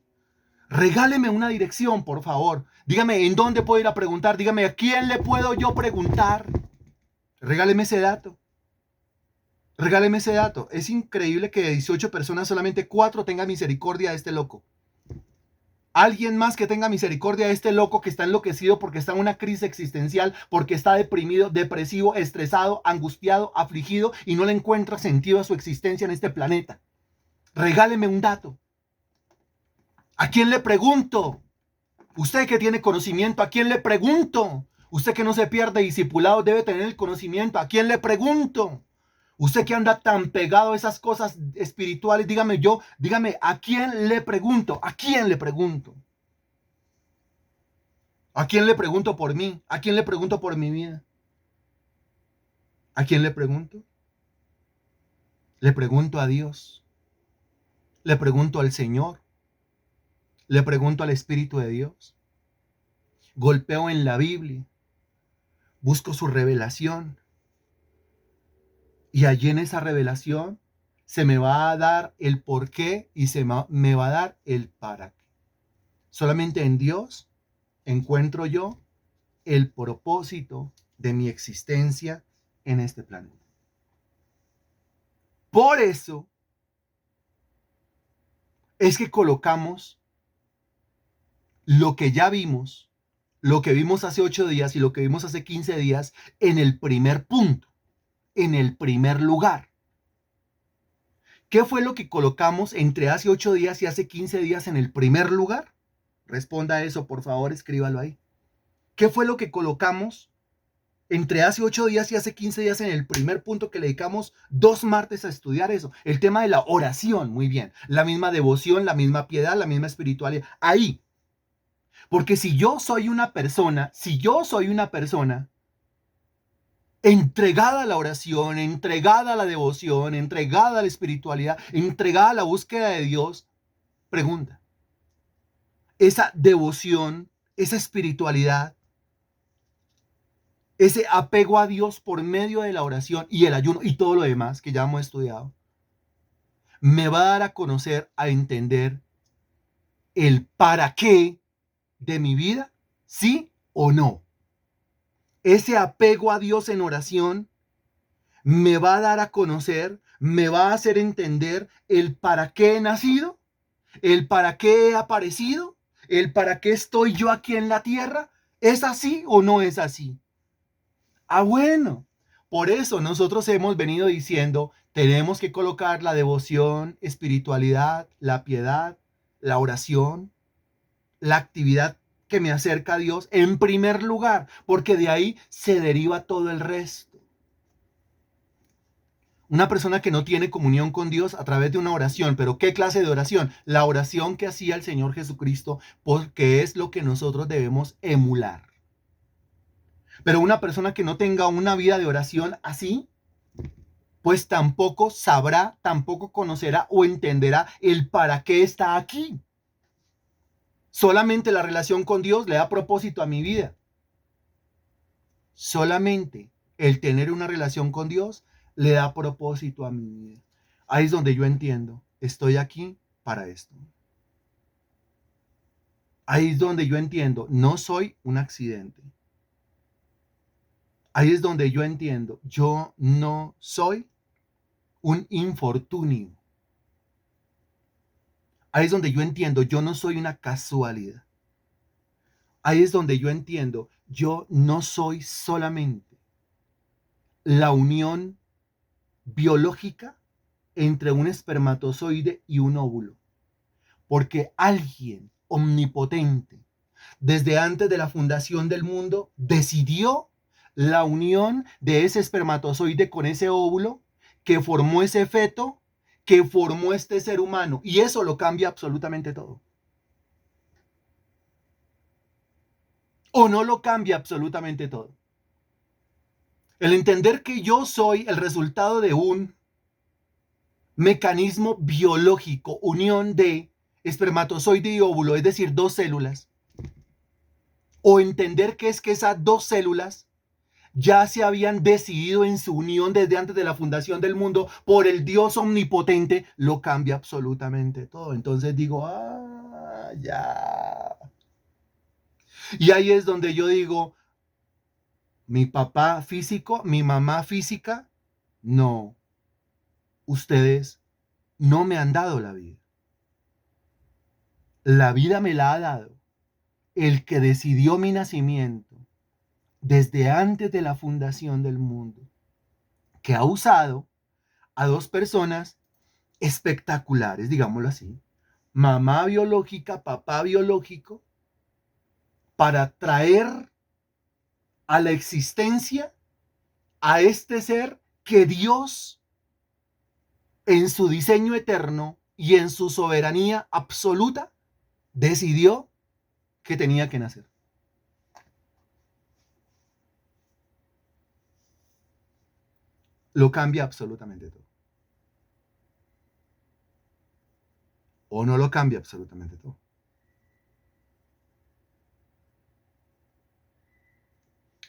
Regáleme una dirección, por favor. Dígame, ¿en dónde puedo ir a preguntar? Dígame, ¿a quién le puedo yo preguntar? Regáleme ese dato. Regáleme ese dato. Es increíble que de 18 personas solamente 4 tengan misericordia de este loco. Alguien más que tenga misericordia de este loco que está enloquecido porque está en una crisis existencial, porque está deprimido, depresivo, estresado, angustiado, afligido y no le encuentra sentido a su existencia en este planeta. Regáleme un dato. ¿A quién le pregunto? Usted que tiene conocimiento, ¿a quién le pregunto? Usted que no se pierde discipulado debe tener el conocimiento. ¿A quién le pregunto? Usted que anda tan pegado a esas cosas espirituales, dígame, ¿a quién le pregunto? ¿A quién le pregunto? ¿A quién le pregunto por mí? ¿A quién le pregunto por mi vida? ¿A quién le pregunto? Le pregunto a Dios. Le pregunto al Señor. Le pregunto al Espíritu de Dios. Golpeo en la Biblia. Busco su revelación. Y allí en esa revelación se me va a dar el por qué y me va a dar el para qué. Solamente en Dios encuentro yo el propósito de mi existencia en este planeta. Por eso es que colocamos lo que ya vimos, lo que vimos hace 8 días y lo que vimos hace 15 días en el primer punto, en el primer lugar. ¿Qué fue lo que colocamos entre hace 8 días y hace 15 días en el primer lugar? Responda eso, por favor, escríbalo ahí. ¿Qué fue lo que colocamos entre hace 8 días y hace 15 días en el primer punto que le dedicamos 2 martes a estudiar eso? El tema de la oración, muy bien. La misma devoción, la misma piedad, la misma espiritualidad. Ahí. Porque si yo soy una persona entregada a la oración, entregada a la devoción, entregada a la espiritualidad, entregada a la búsqueda de Dios, pregunta, esa devoción, esa espiritualidad, ese apego a Dios por medio de la oración y el ayuno y todo lo demás que ya hemos estudiado, me va a dar a conocer, a entender el para qué de mi vida, sí o no. Ese apego a Dios en oración me va a dar a conocer, me va a hacer entender el para qué he nacido, el para qué he aparecido, el para qué estoy yo aquí en la tierra. ¿Es así o no es así? Bueno, por eso nosotros hemos venido diciendo, tenemos que colocar la devoción, espiritualidad, la piedad, la oración, la actividad que me acerca a Dios en primer lugar, porque de ahí se deriva todo el resto. Una persona que no tiene comunión con Dios a través de una oración. ¿Pero qué clase de oración? La oración que hacía el Señor Jesucristo, porque es lo que nosotros debemos emular. Pero una persona que no tenga una vida de oración así, pues tampoco sabrá, tampoco conocerá o entenderá el para qué está aquí. Solamente la relación con Dios le da propósito a mi vida. Solamente el tener una relación con Dios le da propósito a mi vida. Ahí es donde yo entiendo, estoy aquí para esto. Ahí es donde yo entiendo, no soy un accidente. Ahí es donde yo entiendo, yo no soy un infortunio. Ahí es donde yo entiendo, yo no soy una casualidad. Ahí es donde yo entiendo, yo no soy solamente la unión biológica entre un espermatozoide y un óvulo, porque alguien omnipotente, desde antes de la fundación del mundo, decidió la unión de ese espermatozoide con ese óvulo que formó ese feto, que formó este ser humano, y eso lo cambia absolutamente todo. O no lo cambia absolutamente todo. El entender que yo soy el resultado de un mecanismo biológico, unión de espermatozoide y óvulo, es decir, dos células, o entender que es que esas dos células ya se habían decidido en su unión desde antes de la fundación del mundo por el Dios omnipotente, lo cambia absolutamente todo. Entonces digo, ya. Y ahí es donde yo digo, mi papá físico, mi mamá física, no, ustedes no me han dado la vida. La vida me la ha dado el que decidió mi nacimiento desde antes de la fundación del mundo, que ha usado a dos personas espectaculares, digámoslo así, mamá biológica, papá biológico, para traer a la existencia a este ser que Dios, en su diseño eterno y en su soberanía absoluta, decidió que tenía que nacer. Lo cambia absolutamente todo. O no lo cambia absolutamente todo.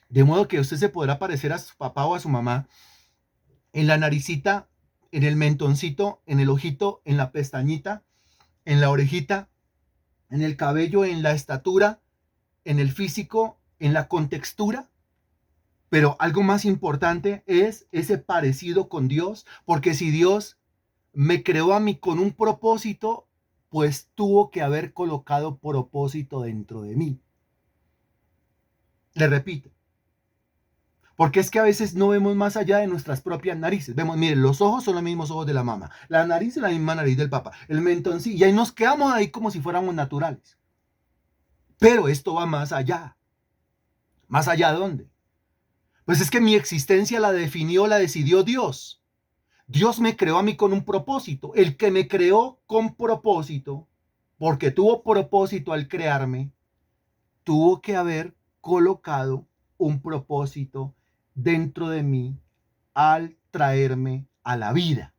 De modo que usted se podrá parecer a su papá o a su mamá en la naricita, en el mentoncito, en el ojito, en la pestañita, en la orejita, en el cabello, en la estatura, en el físico, en la contextura. Pero algo más importante es ese parecido con Dios, porque si Dios me creó a mí con un propósito, pues tuvo que haber colocado propósito dentro de mí. Le repito, porque es que a veces no vemos más allá de nuestras propias narices. Vemos, miren, los ojos son los mismos ojos de la mamá, la nariz es la misma nariz del papá, el mentón sí, y ahí nos quedamos ahí como si fuéramos naturales. Pero esto va más allá. ¿Más allá de dónde? Pues es que mi existencia la definió, la decidió Dios. Dios me creó a mí con un propósito. El que me creó con propósito, porque tuvo propósito al crearme, tuvo que haber colocado un propósito dentro de mí al traerme a la vida.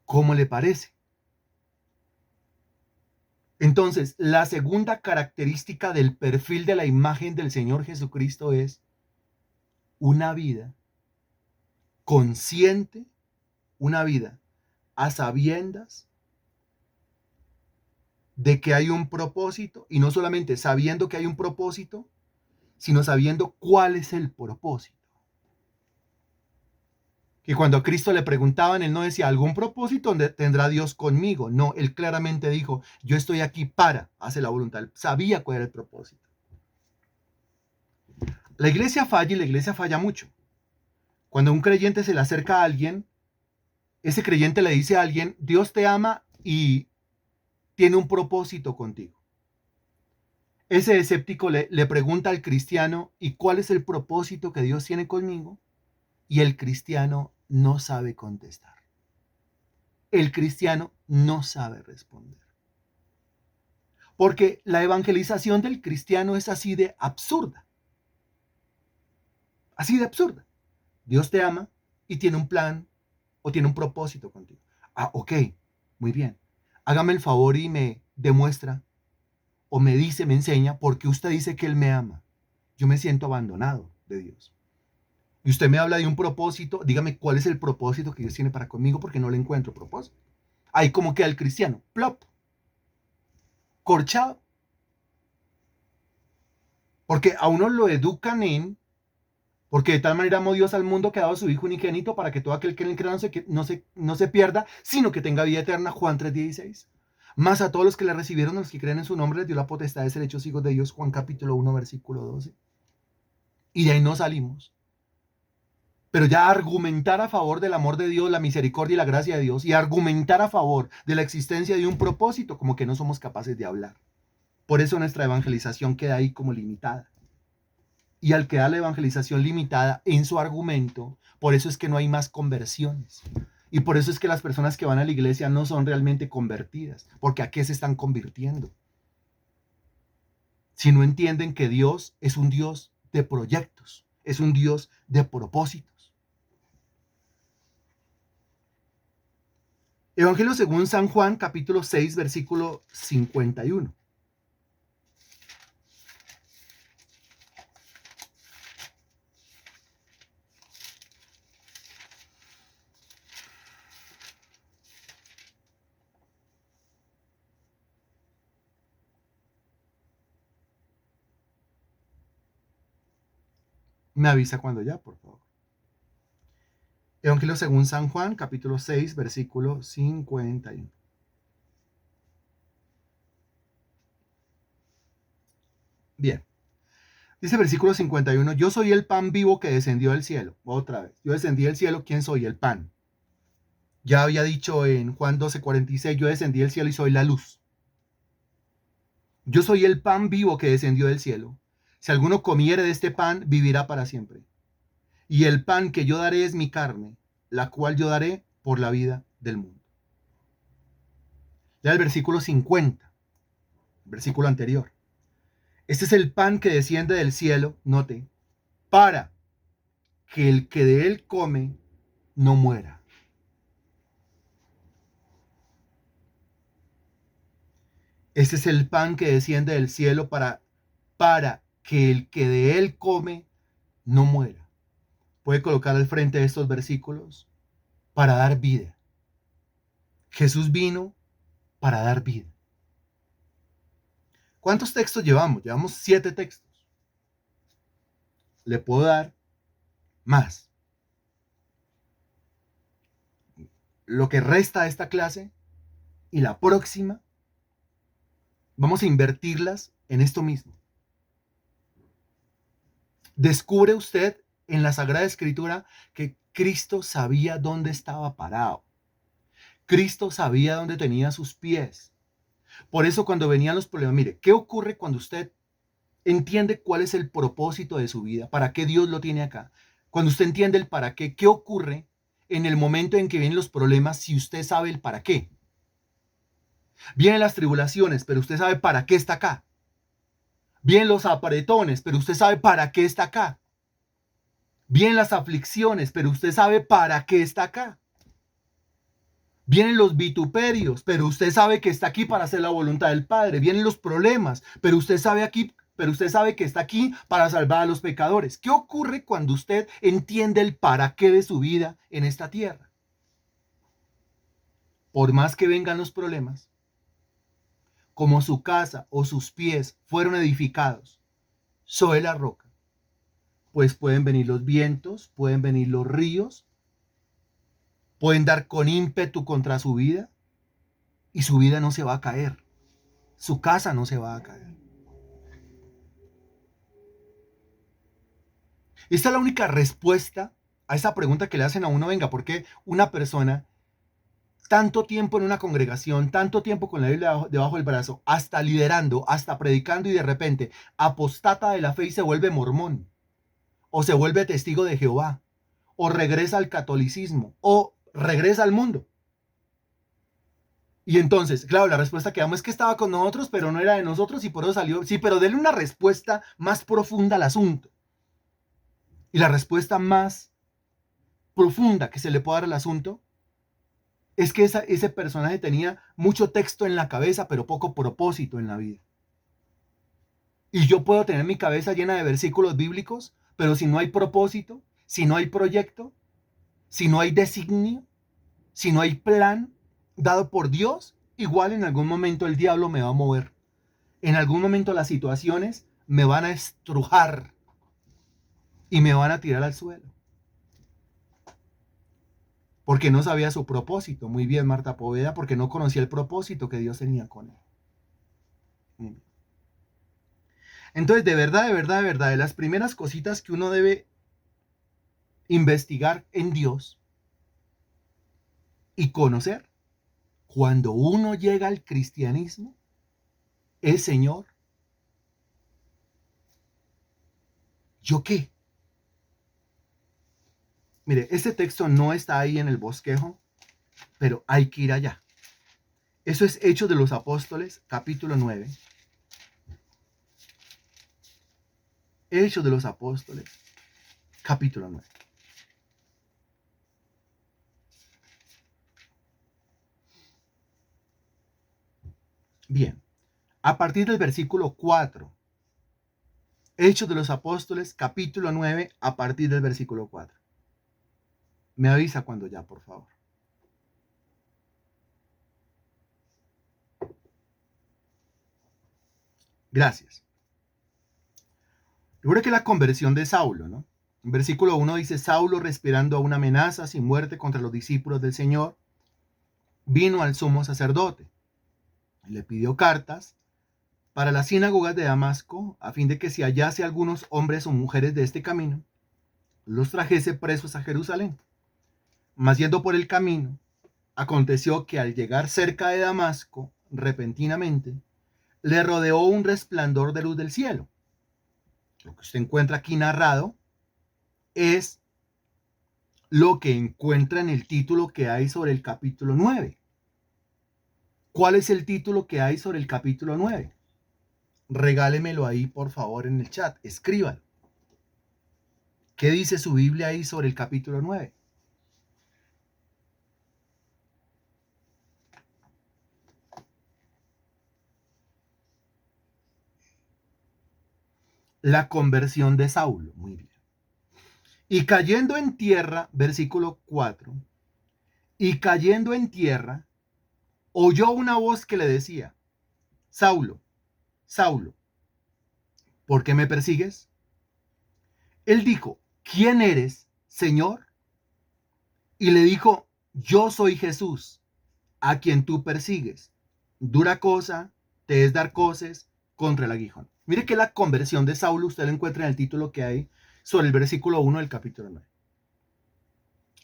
¿Cómo le parece? Entonces, la segunda característica del perfil de la imagen del Señor Jesucristo es una vida consciente, una vida a sabiendas de que hay un propósito, y no solamente sabiendo que hay un propósito, sino sabiendo cuál es el propósito. Que cuando a Cristo le preguntaban, él no decía, ¿algún propósito tendrá Dios conmigo? No, él claramente dijo, yo estoy aquí para hacer la voluntad. Él sabía cuál era el propósito. La iglesia falla y la iglesia falla mucho. Cuando un creyente se le acerca a alguien, ese creyente le dice a alguien, Dios te ama y tiene un propósito contigo. Ese escéptico le pregunta al cristiano, ¿y cuál es el propósito que Dios tiene conmigo? Y el cristiano no sabe contestar. El cristiano no sabe responder. Porque la evangelización del cristiano es así de absurda. Así de absurda. Dios te ama y tiene un plan o tiene un propósito contigo. Ah, ok, muy bien. Hágame el favor y me demuestra o me dice, me enseña, porque usted dice que Él me ama. Yo me siento abandonado de Dios. Y usted me habla de un propósito, dígame cuál es el propósito que Dios tiene para conmigo, porque no le encuentro propósito. Ahí como queda el cristiano, plop, corchado. Porque a uno lo educan porque de tal manera amó Dios al mundo que ha dado a su Hijo unigénito para que todo aquel que en él crea no se pierda, sino que tenga vida eterna, Juan 3:16. Más a todos los que le recibieron, a los que creen en su nombre, les dio la potestad de ser hechos hijos de Dios, Juan capítulo 1, versículo 12. Y de ahí no salimos. Pero ya argumentar a favor del amor de Dios, la misericordia y la gracia de Dios, y argumentar a favor de la existencia de un propósito, como que no somos capaces de hablar. Por eso nuestra evangelización queda ahí como limitada. Y al quedar la evangelización limitada en su argumento, por eso es que no hay más conversiones. Y por eso es que las personas que van a la iglesia no son realmente convertidas, porque ¿a qué se están convirtiendo? Si no entienden que Dios es un Dios de proyectos, es un Dios de propósitos. Evangelio según San Juan, capítulo 6, versículo 51. Me avisa cuando ya, por favor. Evangelio según San Juan, capítulo 6, versículo 51. Bien. Dice versículo 51, yo soy el pan vivo que descendió del cielo. Otra vez, yo descendí del cielo, ¿quién soy? El pan. Ya había dicho en Juan 12:46, yo descendí del cielo y soy la luz. Yo soy el pan vivo que descendió del cielo. Si alguno comiere de este pan, vivirá para siempre. Y el pan que yo daré es mi carne, la cual yo daré por la vida del mundo. Ya el versículo 50, el versículo anterior. Este es el pan que desciende del cielo, note, para que el que de él come no muera. Este es el pan que desciende del cielo para que el que de él come no muera. Puede colocar al frente de estos versículos para dar vida. Jesús vino para dar vida. ¿Cuántos textos llevamos? Llevamos 7 textos. Le puedo dar más. Lo que resta de esta clase y la próxima, vamos a invertirlas en esto mismo. Descubre usted en la Sagrada Escritura que Cristo sabía dónde estaba parado. Cristo sabía dónde tenía sus pies. Por eso cuando venían los problemas, mire, ¿qué ocurre cuando usted entiende cuál es el propósito de su vida? ¿Para qué Dios lo tiene acá? Cuando usted entiende el para qué, ¿qué ocurre en el momento en que vienen los problemas si usted sabe el para qué? Vienen las tribulaciones, pero usted sabe para qué está acá. Vienen los apretones, pero usted sabe para qué está acá. Vienen las aflicciones, pero usted sabe para qué está acá. Vienen los vituperios, pero usted sabe que está aquí para hacer la voluntad del Padre. Vienen los problemas, pero usted sabe que está aquí para salvar a los pecadores. ¿Qué ocurre cuando usted entiende el para qué de su vida en esta tierra? Por más que vengan los problemas, como su casa o sus pies fueron edificados sobre la roca, pues pueden venir los vientos, pueden venir los ríos, pueden dar con ímpetu contra su vida y su vida no se va a caer. Su casa no se va a caer. Esta es la única respuesta a esa pregunta que le hacen a uno, venga, ¿por qué una persona tanto tiempo en una congregación, tanto tiempo con la Biblia debajo del brazo, hasta liderando, hasta predicando y de repente apostata de la fe y se vuelve mormón, o se vuelve testigo de Jehová, o regresa al catolicismo, o regresa al mundo. Y entonces, claro, la respuesta que damos es que estaba con nosotros, pero no era de nosotros y por eso salió. Sí, pero denle una respuesta más profunda al asunto. Y la respuesta más profunda que se le puede dar al asunto es que ese personaje tenía mucho texto en la cabeza, pero poco propósito en la vida. Y yo puedo tener mi cabeza llena de versículos bíblicos, pero si no hay propósito, si no hay proyecto, si no hay designio, si no hay plan dado por Dios, igual en algún momento el diablo me va a mover. En algún momento las situaciones me van a estrujar y me van a tirar al suelo. Porque no sabía su propósito. Muy bien, Marta Poveda, porque no conocía el propósito que Dios tenía con él. Entonces, de verdad, de verdad, de verdad, de las primeras cositas que uno debe investigar en Dios y conocer cuando uno llega al cristianismo es, Señor, ¿yo qué? Mire, este texto no está ahí en el bosquejo, pero hay que ir allá. Eso es Hechos de los Apóstoles, capítulo 9. Hechos de los Apóstoles, capítulo 9. Bien, a partir del versículo 4. Hechos de los Apóstoles, capítulo 9, a partir del versículo 4. Me avisa cuando ya, por favor. Gracias. Recuerda que la conversión de Saulo, ¿no? En versículo 1 dice, Saulo, respirando aún amenazas y muerte contra los discípulos del Señor, vino al sumo sacerdote. Le pidió cartas para las sinagogas de Damasco, a fin de que si hallase algunos hombres o mujeres de este camino, los trajese presos a Jerusalén. Mas yendo por el camino, aconteció que al llegar cerca de Damasco, repentinamente, le rodeó un resplandor de luz del cielo. Lo que usted encuentra aquí narrado es lo que encuentra en el título que hay sobre el capítulo 9. ¿Cuál es el título que hay sobre el capítulo 9? Regálemelo ahí, por favor, en el chat. Escríbalo. ¿Qué dice su Biblia ahí sobre el capítulo 9? La conversión de Saulo. Muy bien. Y cayendo en tierra, versículo 4, y cayendo en tierra, oyó una voz que le decía, Saulo, Saulo, ¿por qué me persigues? Él dijo, ¿quién eres, Señor? Y le dijo, yo soy Jesús, a quien tú persigues. Dura cosa te es dar coces contra el aguijón. Mire que la conversión de Saulo usted lo encuentra en el título que hay sobre el versículo 1 del capítulo 9.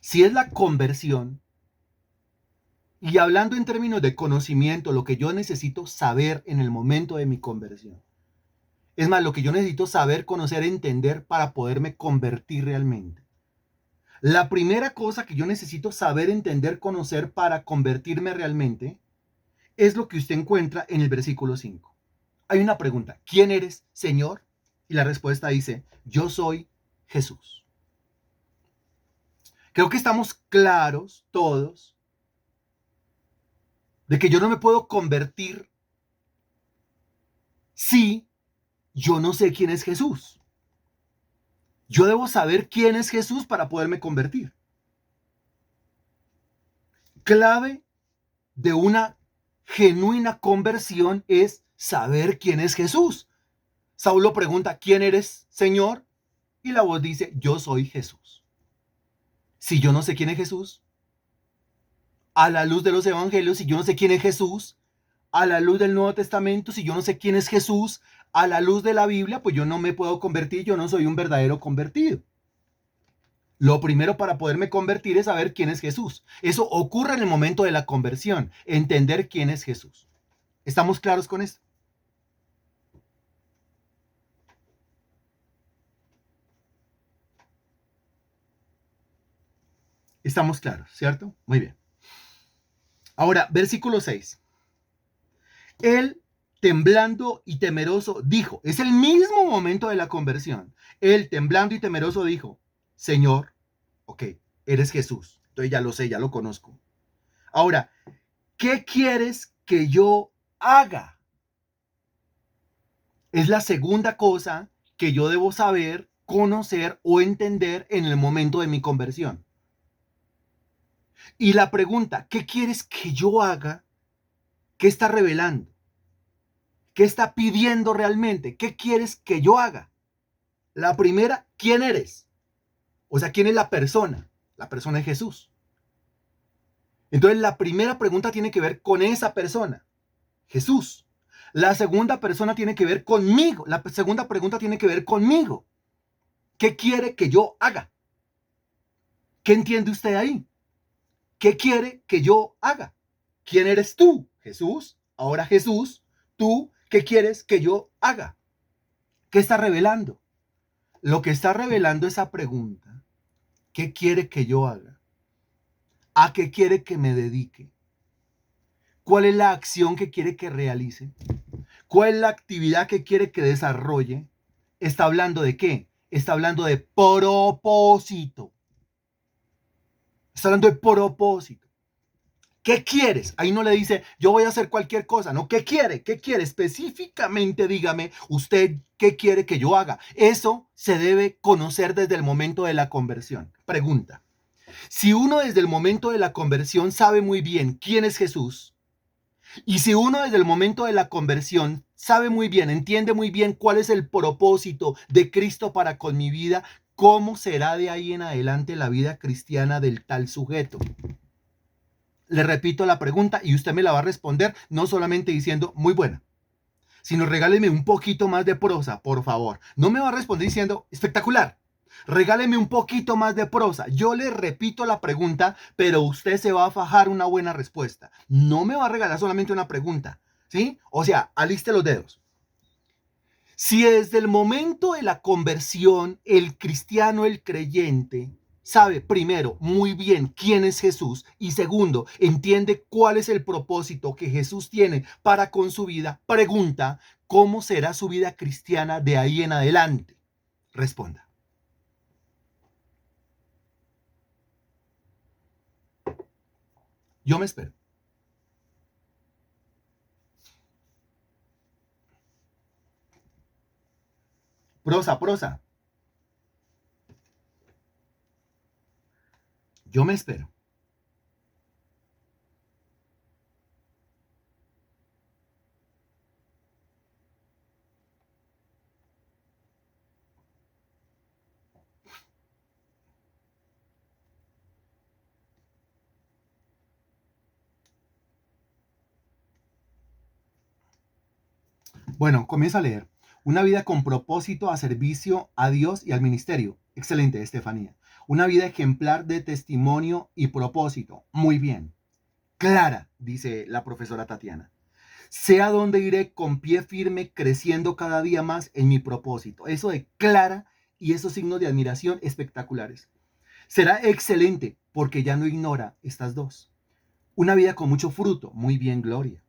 Si es la conversión, y hablando en términos de conocimiento, lo que yo necesito saber en el momento de mi conversión. Es más, lo que yo necesito saber, conocer, entender para poderme convertir realmente. La primera cosa que yo necesito saber, entender, conocer para convertirme realmente es lo que usted encuentra en el versículo 5. Hay una pregunta, ¿quién eres, Señor? Y la respuesta dice, yo soy Jesús. Creo que estamos claros todos de que yo no me puedo convertir si yo no sé quién es Jesús. Yo debo saber quién es Jesús para poderme convertir. Clave de una genuina conversión es saber quién es Jesús. Saulo pregunta, ¿quién eres, Señor? Y la voz dice, yo soy Jesús. Si yo no sé quién es Jesús, a la luz de los evangelios, si yo no sé quién es Jesús, a la luz del Nuevo Testamento, si yo no sé quién es Jesús, a la luz de la Biblia, pues yo no me puedo convertir, yo no soy un verdadero convertido. Lo primero para poderme convertir es saber quién es Jesús. Eso ocurre en el momento de la conversión, entender quién es Jesús. ¿Estamos claros con esto? Estamos claros, ¿cierto? Muy bien. Ahora, versículo 6. Él, temblando y temeroso, dijo, es el mismo momento de la conversión. Él, temblando y temeroso, dijo, Señor, ok, eres Jesús. Entonces ya lo sé, ya lo conozco. Ahora, ¿qué quieres que yo haga? Es la segunda cosa que yo debo saber, conocer o entender en el momento de mi conversión. Y la pregunta, ¿qué quieres que yo haga? ¿Qué está revelando? ¿Qué está pidiendo realmente? ¿Qué quieres que yo haga? La primera, ¿quién eres? O sea, ¿quién es la persona? La persona es Jesús. Entonces, la primera pregunta tiene que ver con esa persona, Jesús. La segunda persona tiene que ver conmigo. La segunda pregunta tiene que ver conmigo. ¿Qué quiere que yo haga? ¿Qué entiende usted ahí? ¿Qué quiere que yo haga? ¿Quién eres tú, Jesús? Ahora Jesús, tú, ¿qué quieres que yo haga? ¿Qué está revelando? Lo que está revelando esa pregunta, ¿qué quiere que yo haga? ¿A qué quiere que me dedique? ¿Cuál es la acción que quiere que realice? ¿Cuál es la actividad que quiere que desarrolle? ¿Está hablando de qué? Está hablando de propósito. Está hablando de propósito. ¿Qué quieres? Ahí no le dice, yo voy a hacer cualquier cosa. No, ¿qué quiere? ¿Qué quiere? Específicamente dígame usted qué quiere que yo haga. Eso se debe conocer desde el momento de la conversión. Pregunta. Si uno desde el momento de la conversión sabe muy bien quién es Jesús, y si uno desde el momento de la conversión sabe muy bien, entiende muy bien cuál es el propósito de Cristo para con mi vida, ¿cómo será de ahí en adelante la vida cristiana del tal sujeto? Le repito la pregunta y usted me la va a responder no solamente diciendo muy buena, sino regáleme un poquito más de prosa, por favor. No me va a responder diciendo espectacular. Regáleme un poquito más de prosa. Yo le repito la pregunta, pero usted se va a fajar una buena respuesta. No me va a regalar solamente una pregunta, ¿sí? O sea, aliste los dedos. Si desde el momento de la conversión el cristiano, el creyente, sabe primero muy bien quién es Jesús y segundo, entiende cuál es el propósito que Jesús tiene para con su vida, pregunta, ¿cómo será su vida cristiana de ahí en adelante? Responda. Yo me espero. Prosa, prosa. Yo me espero. Bueno, comienza a leer. Una vida con propósito a servicio a Dios y al ministerio. Excelente, Estefanía. Una vida ejemplar de testimonio y propósito. Muy bien. Clara, dice la profesora Tatiana. Sé a dónde iré con pie firme, creciendo cada día más en mi propósito. Eso de clara y esos signos de admiración espectaculares. Será excelente porque ya no ignora estas dos. Una vida con mucho fruto. Muy bien, Gloria.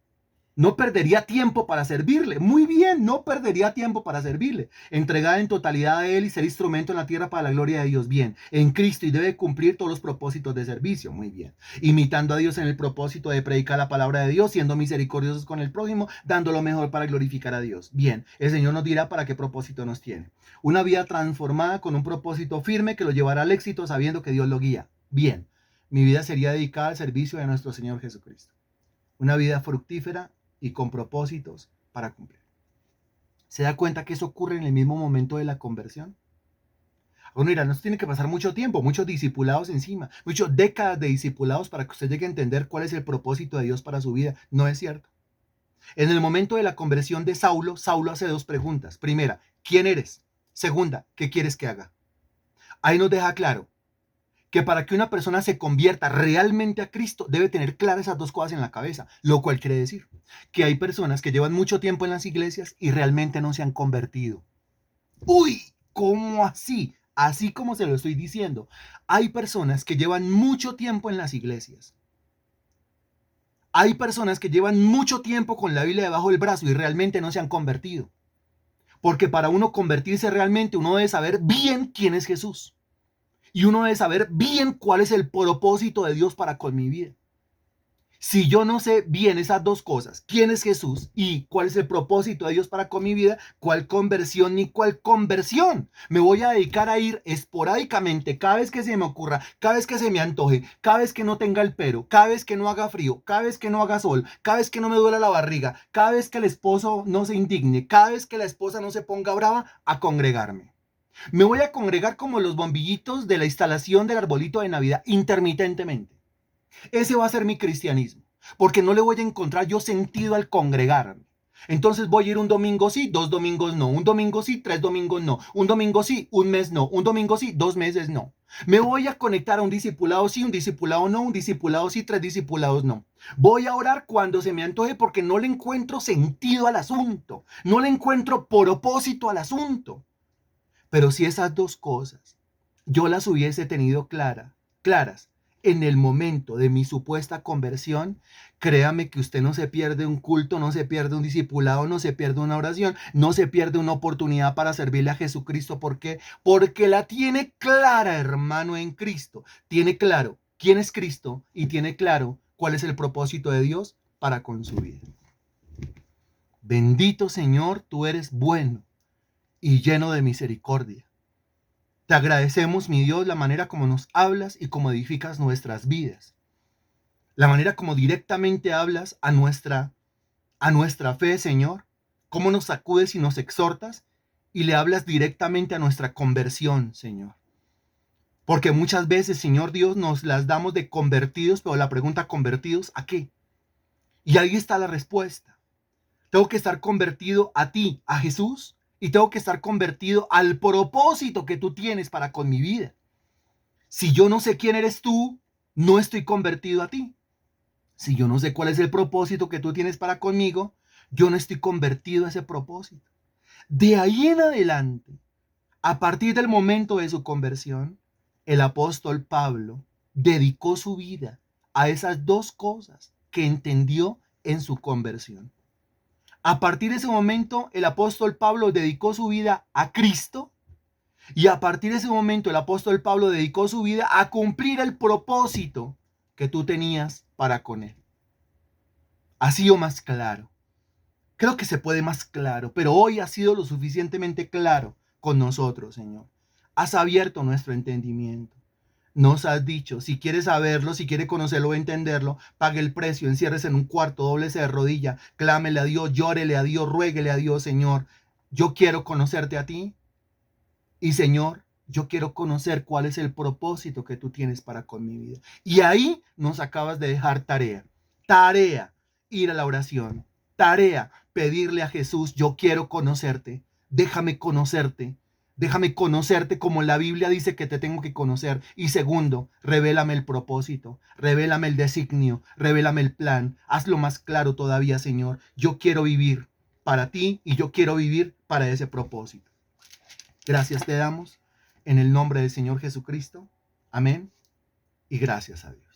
No perdería tiempo para servirle. Muy bien, no perdería tiempo para servirle. Entregada en totalidad a Él y ser instrumento en la tierra para la gloria de Dios. Bien. En Cristo y debe cumplir todos los propósitos de servicio. Muy bien. Imitando a Dios en el propósito de predicar la palabra de Dios, siendo misericordiosos con el prójimo, dando lo mejor para glorificar a Dios. Bien. El Señor nos dirá para qué propósito nos tiene. Una vida transformada con un propósito firme que lo llevará al éxito sabiendo que Dios lo guía. Bien. Mi vida sería dedicada al servicio de nuestro Señor Jesucristo. Una vida fructífera y con propósitos para cumplir. ¿Se da cuenta que eso ocurre en el mismo momento de la conversión? Uno dirá, no tiene que pasar mucho tiempo, muchos discipulados encima, muchas décadas de discipulados para que usted llegue a entender cuál es el propósito de Dios para su vida. No es cierto. En el momento de la conversión de Saulo, Saulo hace dos preguntas. Primera, ¿quién eres? Segunda, ¿qué quieres que haga? Ahí nos deja claro. que para que una persona se convierta realmente a Cristo, debe tener claras esas dos cosas en la cabeza, lo cual quiere decir que hay personas que llevan mucho tiempo en las iglesias y realmente no se han convertido. Uy, ¿cómo así? Así como se lo estoy diciendo. Hay personas que llevan mucho tiempo en las iglesias. Hay personas que llevan mucho tiempo con la Biblia debajo del brazo y realmente no se han convertido. Porque para uno convertirse realmente, uno debe saber bien quién es Jesús. Y uno debe saber bien cuál es el propósito de Dios para con mi vida. Si yo no sé bien esas dos cosas, quién es Jesús y cuál es el propósito de Dios para con mi vida, cuál conversión ni cuál conversión. Me voy a dedicar a ir esporádicamente, cada vez que se me ocurra, cada vez que se me antoje, cada vez que no tenga el pero, cada vez que no haga frío, cada vez que no haga sol, cada vez que no me duela la barriga, cada vez que el esposo no se indigne, cada vez que la esposa no se ponga brava, a congregarme. Me voy a congregar como los bombillitos de la instalación del arbolito de Navidad, intermitentemente. Ese va a ser mi cristianismo, porque no le voy a encontrar yo sentido al congregarme. Entonces voy a ir un domingo sí, 2 domingos no, un domingo sí, 3 domingos no, un domingo sí, un mes no, un domingo sí, 2 meses no. Me voy a conectar a un discipulado sí, un discipulado no, un discipulado sí, 3 discipulados no. Voy a orar cuando se me antoje porque no le encuentro sentido al asunto, no le encuentro propósito al asunto. Pero si esas dos cosas yo las hubiese tenido claras en el momento de mi supuesta conversión, créame que usted no se pierde un culto, no se pierde un discipulado, no se pierde una oración, no se pierde una oportunidad para servirle a Jesucristo. ¿Por qué? Porque la tiene clara, hermano, en Cristo. Tiene claro quién es Cristo y tiene claro cuál es el propósito de Dios para con su vida. Bendito Señor, tú eres bueno y lleno de misericordia. Te agradecemos, mi Dios, la manera como nos hablas y como edificas nuestras vidas. La manera como directamente hablas a nuestra fe, Señor. Cómo nos sacudes y nos exhortas y le hablas directamente a nuestra conversión, Señor. Porque muchas veces, Señor Dios, nos las damos de convertidos, pero la pregunta, ¿convertidos a qué? Y ahí está la respuesta. Tengo que estar convertido a ti, a Jesús, y tengo que estar convertido al propósito que tú tienes para con mi vida. Si yo no sé quién eres tú, no estoy convertido a ti. Si yo no sé cuál es el propósito que tú tienes para conmigo, yo no estoy convertido a ese propósito. De ahí en adelante, a partir del momento de su conversión, el apóstol Pablo dedicó su vida a esas dos cosas que entendió en su conversión. A partir de ese momento, el apóstol Pablo dedicó su vida a Cristo y a partir de ese momento el apóstol Pablo dedicó su vida a cumplir el propósito que tú tenías para con él. Ha sido más claro. Creo que se puede más claro, pero hoy ha sido lo suficientemente claro con nosotros, Señor. Has abierto nuestro entendimiento. Nos has dicho, si quieres saberlo, si quiere conocerlo o entenderlo, pague el precio, enciérrese en un cuarto, dóblese de rodilla, clámele a Dios, llórele a Dios, ruéguele a Dios, Señor. Yo quiero conocerte a ti y, Señor, yo quiero conocer cuál es el propósito que tú tienes para con mi vida. Y ahí nos acabas de dejar tarea, ir a la oración, tarea, pedirle a Jesús, yo quiero conocerte, déjame conocerte. Déjame conocerte como la Biblia dice que te tengo que conocer. Y segundo, revélame el propósito, revélame el designio, revélame el plan. Hazlo más claro todavía, Señor. Yo quiero vivir para ti y yo quiero vivir para ese propósito. Gracias te damos en el nombre del Señor Jesucristo. Amén. Y gracias a Dios.